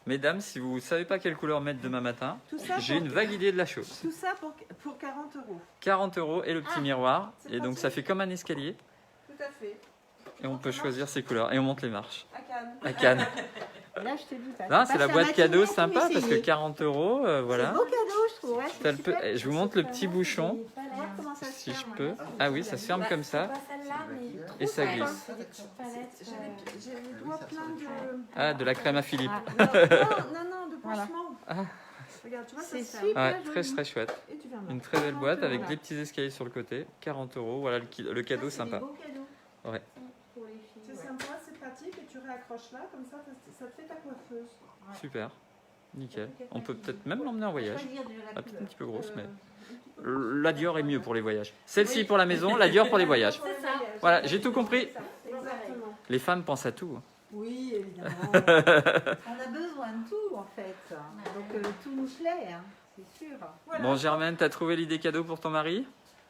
Mesdames, si vous ne savez pas quelle couleur mettre demain matin, Tout ça j'ai pour- une vague idée de la chose. Tout ça pour 40 €. 40 € et le petit miroir. c'est Et donc pratique. ça fait comme un escalier. Tout à fait. Et on peut choisir ses couleurs. Et on monte les marches. À Cannes. À Cannes. Là, je te dis pas. Là, Tu c'est la passes boîte matinée cadeau à tout sympa parce que essayer. 40 €, C'est voilà. beau cadeau, je trouve. Ouais, c'est T'as le peu- super. eh, je vous montre le petit Vraiment, bouchon, c'est pas Regarde la- comment ça se si je ferme. peux. Ah oui, ça se ferme comme ça. Pas celle-là, mais trop Et ça sympa. glisse. C'est des petites palettes. J'ai les doigts pleins de... Ah, de la crème à Philippe. Non, non, de Voilà. pansements. Ah. Regarde, tu vois, ça C'est se ferme. super Ouais, très joli. très chouette. Et tu viens là. Une très belle boîte avec Voilà. des petits escaliers sur le côté. 40 €, voilà le cadeau Ça, c'est sympa. des beaux cadeaux. Ouais. Pour les filles. C'est ouais. sympa, c'est pratique et tu réaccroches là, comme ça te fait ta coiffeuse. Super. Nickel. On peut peut-être même l'emmener en voyage. Choisir déjà la Ah, peut-être un couleur. petit peu grosse, mais. Un petit peu. La Dior est mieux pour les voyages. Celle-ci pour la maison, la Dior pour les voyages. C'est ça. Voilà, j'ai tout compris. Exactement. Les femmes pensent à tout. Oui, évidemment. On a besoin de tout, en fait. Donc, tout nous plaît, hein, c'est sûr. Voilà. Bon, Germaine, t'as trouvé l'idée cadeau pour ton mari?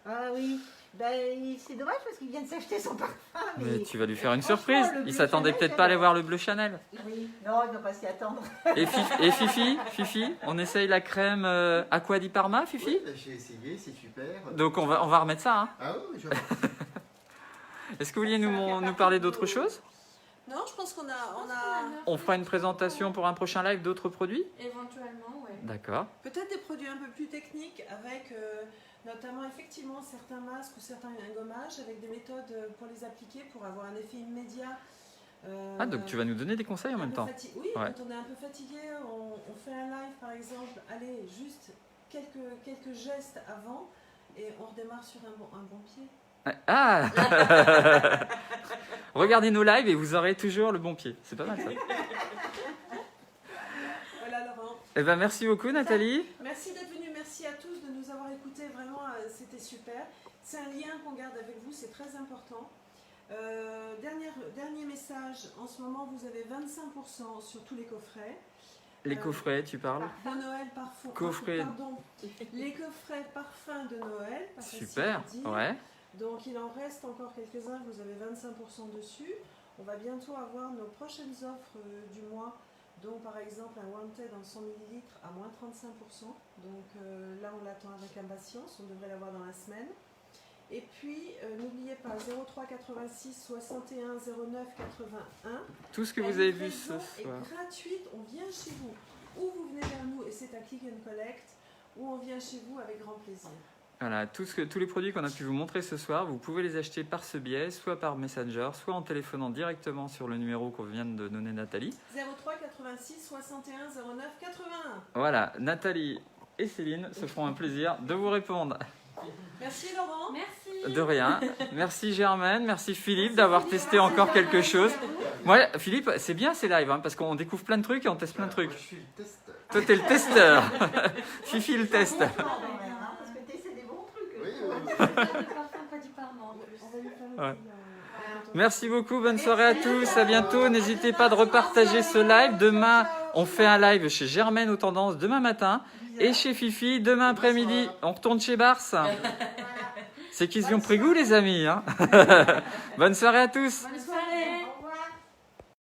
Ah oui. Ben, c'est dommage parce qu'il vient de s'acheter son parfum. Mais tu vas lui faire une Franchement, surprise. le Il bleu s'attendait Chanel, peut-être pas à aller j'adore. voir le bleu Chanel. Oui. Non, il ne va pas s'y attendre. Et Fifi, on essaye la crème Aqua di Parma, Fifi? Oui, là, j'ai essayé, c'est super. Donc on va remettre ça. Hein. Ah oui, je... Est-ce que vous vouliez nous parler d'autre chose? Non, je pense qu'on a On fera une présentation pour un prochain live d'autres produits? Éventuellement, ouais. D'accord. peut-être des produits un peu plus techniques avec notamment effectivement certains masques ou certains gommages avec des méthodes pour les appliquer pour avoir un effet immédiat. Ah, donc tu vas nous donner des conseils en un même peu temps. Oui, Ouais. quand on est un peu fatigué, on fait un live par exemple, allez, juste quelques gestes avant et on redémarre sur un bon pied. Ah Regardez nos lives et vous aurez toujours le bon pied. C'est pas mal ça. Voilà Laurent. Eh ben merci beaucoup Nathalie. Merci d'être venu, merci à tous de nous avoir écoutés, vraiment c'était super. C'est un lien qu'on garde avec vous, c'est très important. Dernier message, en ce moment vous avez 25% sur tous les coffrets. Les coffrets, tu parles? De Noël parfum. Coffret. Pardon. Les coffrets parfums de Noël. pas facile Super. à dire. Ouais. Donc il en reste encore quelques-uns, vous avez 25% dessus. On va bientôt avoir nos prochaines offres du mois, dont par exemple un Wanted en 100 ml à moins 35%. Donc là on l'attend avec impatience, on devrait l'avoir dans la semaine. Et puis n'oubliez pas 03 86 61 09 81. Tout ce que La vous avez vu livraison ce est soir. gratuite, on vient chez vous. Ou vous venez vers nous et c'est un click and collect, ou on vient chez vous avec grand plaisir. Voilà, tous les produits qu'on a pu vous montrer ce soir, vous pouvez les acheter par ce biais, soit par Messenger, soit en téléphonant directement sur le numéro qu'on vient de donner Nathalie. 03 86 61 09 81. Voilà, Nathalie et Céline se feront un plaisir de vous répondre. Merci Laurent. Merci. De rien. Merci Germaine, merci Philippe d'avoir testé encore quelque chose. Moi, Philippe, c'est bien ces lives, hein, parce qu'on découvre plein de trucs et on teste plein de trucs. Moi, je suis le testeur. Toi, t'es le testeur. Fifi le teste. Parce que t'essaies des bons trucs. Oui, Pas de parfum, pas du parfum en plus. On va lui faire une Ouais. petite, Merci beaucoup, bonne soirée à tous, à bientôt. N'hésitez pas de repartager ce live. Demain, on fait un live chez Germaine aux tendances demain matin et chez Fifi demain après-midi. On retourne chez Bars. C'est qu'ils y ont pris goût, les amis. Hein. Bonne soirée à tous. Bonne